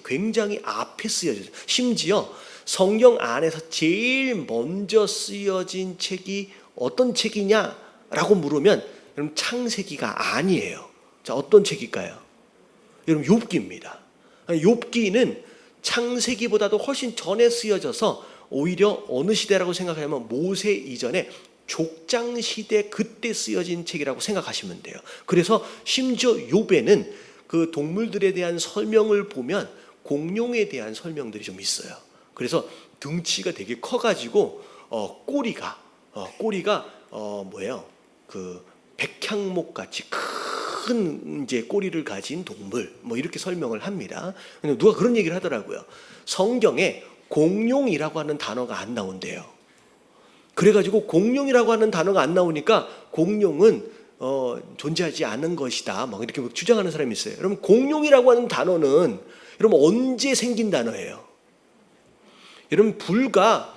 굉장히 앞에 쓰여져요. 심지어 성경 안에서 제일 먼저 쓰여진 책이 어떤 책이냐라고 물으면 여러분 창세기가 아니에요. 어떤 책일까요? 여러분 욥기입니다. 욥기는 창세기보다도 훨씬 전에 쓰여져서 오히려 어느 시대라고 생각하면 모세 이전에 족장 시대 그때 쓰여진 책이라고 생각하시면 돼요. 그래서 심지어 욥에는 그 동물들에 대한 설명을 보면 공룡에 대한 설명들이 좀 있어요. 그래서 등치가 되게 커가지고 꼬리가 뭐예요? 그 백향목 같이 큰 이제 꼬리를 가진 동물, 뭐 이렇게 설명을 합니다. 근데 누가 그런 얘기를 하더라고요. 성경에 공룡이라고 하는 단어가 안 나온대요. 그래가지고 공룡이라고 하는 단어가 안 나오니까 공룡은 존재하지 않은 것이다, 막 이렇게 주장하는 사람이 있어요. 여러분 공룡이라고 하는 단어는 여러분 언제 생긴 단어예요? 여러분 불과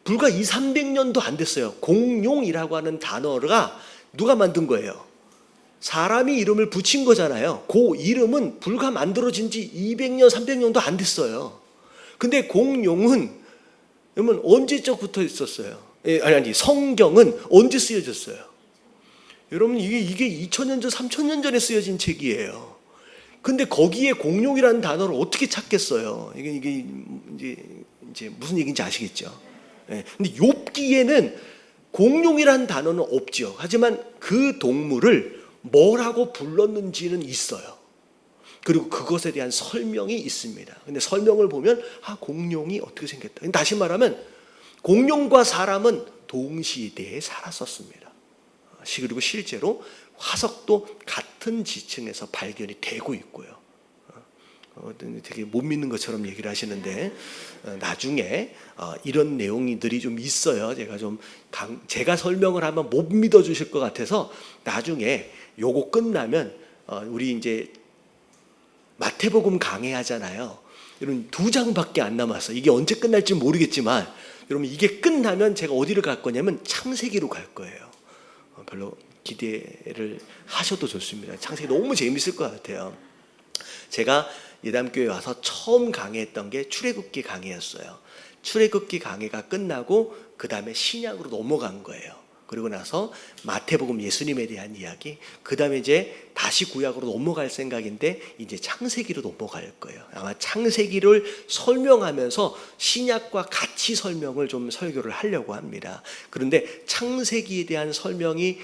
200~300년도 안 됐어요. 공룡이라고 하는 단어가 누가 만든 거예요? 사람이 이름을 붙인 거잖아요. 그 이름은 불과 만들어진 지 200년, 300년도 안 됐어요. 근데 공룡은 여러분 언제적부터 있었어요? 아니, 성경은 언제 쓰여졌어요? 여러분 이게 2000년 전, 3000년 전에 쓰여진 책이에요. 근데 거기에 공룡이라는 단어를 어떻게 찾겠어요? 이게 이제 무슨 얘기인지 아시겠죠? 근데 욥기에는 공룡이라는 단어는 없죠. 하지만 그 동물을 뭐라고 불렀는지는 있어요. 그리고 그것에 대한 설명이 있습니다. 근데 설명을 보면 공룡이 어떻게 생겼다. 다시 말하면 공룡과 사람은 동시대에 살았었습니다. 그리고 실제로 화석도 같은 지층에서 발견이 되고 있고요. 되게 못 믿는 것처럼 얘기를 하시는데 나중에 이런 내용들이 좀 있어요. 제가 설명을 하면 못 믿어주실 것 같아서 나중에 요거 끝나면 우리 이제 마태복음 강해하잖아요. 여러분 2장밖에 안 남았어. 이게 언제 끝날지 모르겠지만 여러분 이게 끝나면 제가 어디를 갈 거냐면 창세기로 갈 거예요. 별로 기대를 하셔도 좋습니다. 창세기 너무 재밌을 것 같아요. 제가 예담교회 와서 처음 강의했던 게 출애굽기 강의였어요. 출애굽기 강의가 끝나고 그 다음에 신약으로 넘어간 거예요. 그리고 나서 마태복음 예수님에 대한 이야기, 그 다음에 이제 다시 구약으로 넘어갈 생각인데 이제 창세기로 넘어갈 거예요. 아마 창세기를 설명하면서 신약과 같이 설명을 좀 설교를 하려고 합니다. 그런데 창세기에 대한 설명이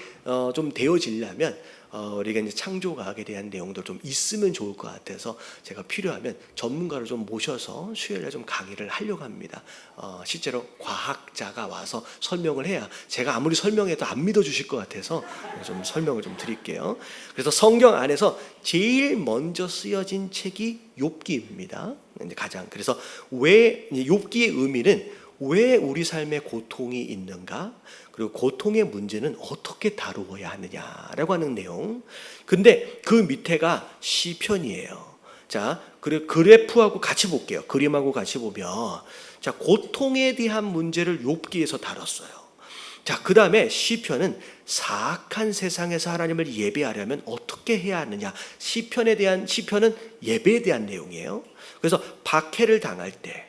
좀 되어지려면 우리가 이제 창조과학에 대한 내용도 좀 있으면 좋을 것 같아서 제가 필요하면 전문가를 좀 모셔서 수요일에 좀 강의를 하려고 합니다. 실제로 과학자가 와서 설명을 해야 제가 아무리 설명해도 안 믿어주실 것 같아서 좀 설명을 좀 드릴게요. 그래서 성경 안에서 제일 먼저 쓰여진 책이 욥기입니다. 가장 그래서 왜 욥기의 의미는 왜 우리 삶에 고통이 있는가? 그리고 고통의 문제는 어떻게 다루어야 하느냐라고 하는 내용. 근데 그 밑에가 시편이에요. 자, 그리고 그래프하고 같이 볼게요. 그림하고 같이 보면 자, 고통에 대한 문제를 욥기에서 다뤘어요. 자, 그 다음에 시편은 사악한 세상에서 하나님을 예배하려면 어떻게 해야 하느냐. 시편은 예배에 대한 내용이에요. 그래서 박해를 당할 때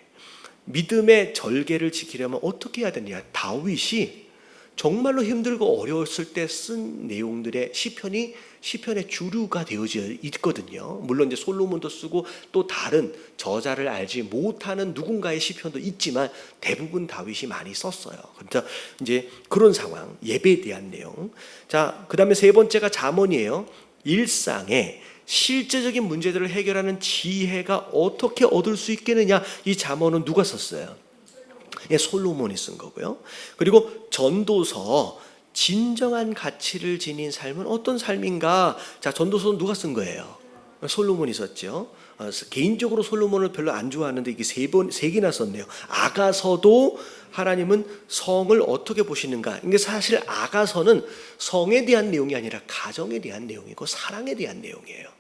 믿음의 절개를 지키려면 어떻게 해야 되느냐. 다윗이 정말로 힘들고 어려웠을 때 쓴 내용들의 시편의 주류가 되어져 있거든요. 물론 이제 솔로몬도 쓰고 또 다른 저자를 알지 못하는 누군가의 시편도 있지만 대부분 다윗이 많이 썼어요. 그러니까 이제 그런 상황, 예배에 대한 내용. 자, 그다음에 세 번째가 잠언이에요. 일상에 실제적인 문제들을 해결하는 지혜가 어떻게 얻을 수 있겠느냐. 이 잠언은 누가 썼어요? 예, 솔로몬이 쓴 거고요. 그리고 전도서, 진정한 가치를 지닌 삶은 어떤 삶인가? 자, 전도서는 누가 쓴 거예요? 솔로몬이 썼죠. 개인적으로 솔로몬을 별로 안 좋아하는데 이게 세 개나 썼네요. 아가서도 하나님은 성을 어떻게 보시는가? 이게 사실 아가서는 성에 대한 내용이 아니라 가정에 대한 내용이고 사랑에 대한 내용이에요.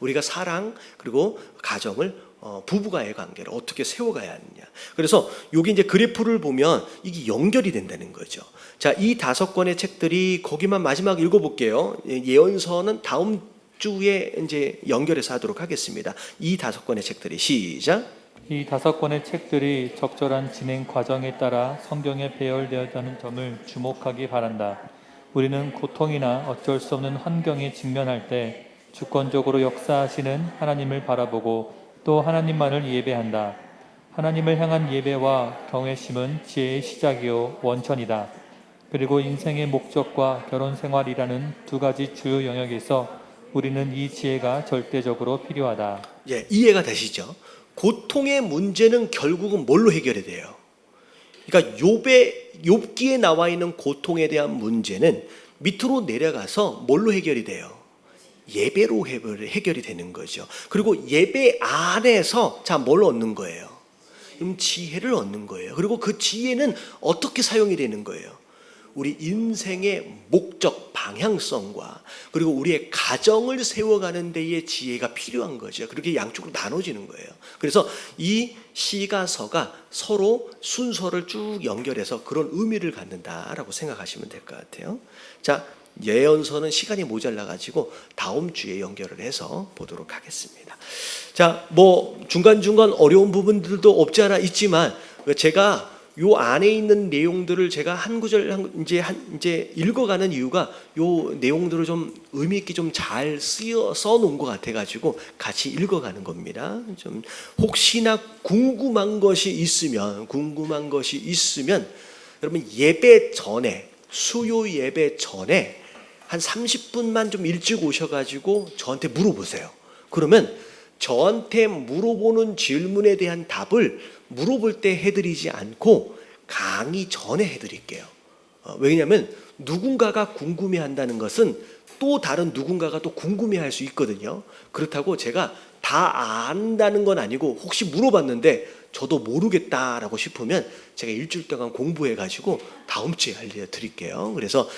우리가 사랑 그리고 가정을 부부가의 관계를 어떻게 세워가야 하느냐. 그래서 여기 이제 그래프를 보면 이게 연결이 된다는 거죠. 자, 이 5권의 책들이 거기만 마지막 읽어볼게요. 예언서는 다음 주에 이제 연결해서 하도록 하겠습니다. 이 5권의 책들이 시작. 이 5권의 책들이 적절한 진행 과정에 따라 성경에 배열되었다는 점을 주목하기 바란다. 우리는 고통이나 어쩔 수 없는 환경에 직면할 때 주권적으로 역사하시는 하나님을 바라보고 또 하나님만을 예배한다. 하나님을 향한 예배와 경외심은 지혜의 시작이요 원천이다. 그리고 인생의 목적과 결혼 생활이라는 2가지 주요 영역에서 우리는 이 지혜가 절대적으로 필요하다. 예, 이해가 되시죠? 고통의 문제는 결국은 뭘로 해결이 돼요? 그러니까 욥기에 나와 있는 고통에 대한 문제는 밑으로 내려가서 뭘로 해결이 돼요? 예배로 해결이 되는 거죠. 그리고 예배 안에서 자, 뭘 얻는 거예요? 지혜를 얻는 거예요. 그리고 그 지혜는 어떻게 사용이 되는 거예요? 우리 인생의 목적, 방향성과 그리고 우리의 가정을 세워가는 데의 지혜가 필요한 거죠. 그렇게 양쪽으로 나눠지는 거예요. 그래서 이 시가 서가 서로 순서를 쭉 연결해서 그런 의미를 갖는다라고 생각하시면 될 것 같아요. 자, 예언서는 시간이 모자라가지고 다음 주에 연결을 해서 보도록 하겠습니다. 자, 뭐 중간중간 어려운 부분들도 없지 않아 있지만 제가 요 안에 있는 내용들을 제가 한 구절 이제 읽어가는 이유가 요 내용들을 좀 의미 있게 좀 잘 써놓은 것 같아가지고 같이 읽어가는 겁니다. 좀 혹시나 궁금한 것이 있으면 여러분 예배 전에 수요 예배 전에 한 30분만 좀 일찍 오셔가지고 저한테 물어보세요. 그러면 저한테 물어보는 질문에 대한 답을 물어볼 때 해드리지 않고 강의 전에 해드릴게요. 왜냐하면 누군가가 궁금해한다는 것은 또 다른 누군가가 또 궁금해할 수 있거든요. 그렇다고 제가 다 안다는 건 아니고 혹시 물어봤는데 저도 모르겠다라고 싶으면 제가 일주일 동안 공부해가지고 다음 주에 알려드릴게요. 그래서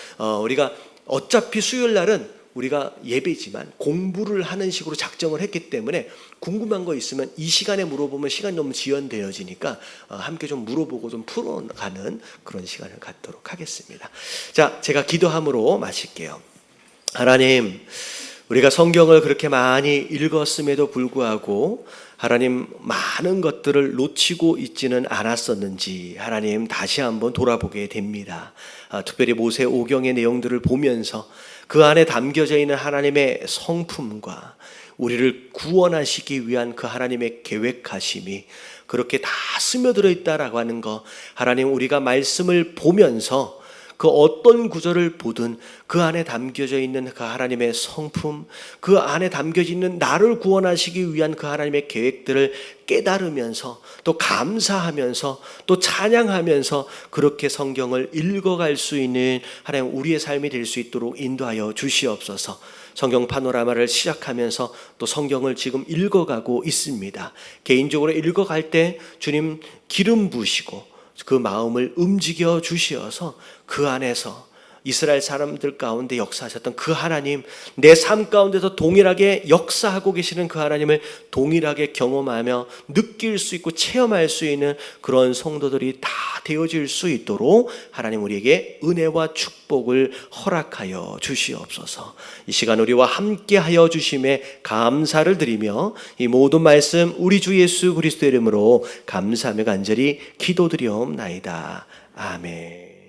우리가 어차피 수요일 날은 우리가 예배지만 공부를 하는 식으로 작정을 했기 때문에 궁금한 거 있으면 이 시간에 물어보면 시간이 너무 지연되어지니까 함께 좀 물어보고 좀 풀어가는 그런 시간을 갖도록 하겠습니다. 자, 제가 기도함으로 마칠게요. 하나님, 우리가 성경을 그렇게 많이 읽었음에도 불구하고 하나님 많은 것들을 놓치고 있지는 않았었는지 하나님 다시 한번 돌아보게 됩니다. 특별히 모세 오경의 내용들을 보면서 그 안에 담겨져 있는 하나님의 성품과 우리를 구원하시기 위한 그 하나님의 계획하심이 그렇게 다 스며들어 있다라고 하는 거, 하나님 우리가 말씀을 보면서 그 어떤 구절을 보든 그 안에 담겨져 있는 그 하나님의 성품, 그 안에 담겨져 있는 나를 구원하시기 위한 그 하나님의 계획들을 깨달으면서 또 감사하면서 또 찬양하면서 그렇게 성경을 읽어갈 수 있는 하나님 우리의 삶이 될 수 있도록 인도하여 주시옵소서. 성경 파노라마를 시작하면서 또 성경을 지금 읽어가고 있습니다. 개인적으로 읽어갈 때 주님 기름 부으시고 그 마음을 움직여 주시어서 그 안에서 이스라엘 사람들 가운데 역사하셨던 그 하나님, 내 삶 가운데서 동일하게 역사하고 계시는 그 하나님을 동일하게 경험하며 느낄 수 있고 체험할 수 있는 그런 성도들이 다 되어질 수 있도록 하나님 우리에게 은혜와 축복을 허락하여 주시옵소서. 이 시간 우리와 함께하여 주심에 감사를 드리며 이 모든 말씀 우리 주 예수 그리스도의 이름으로 감사하며 간절히 기도드리옵나이다. 아멘.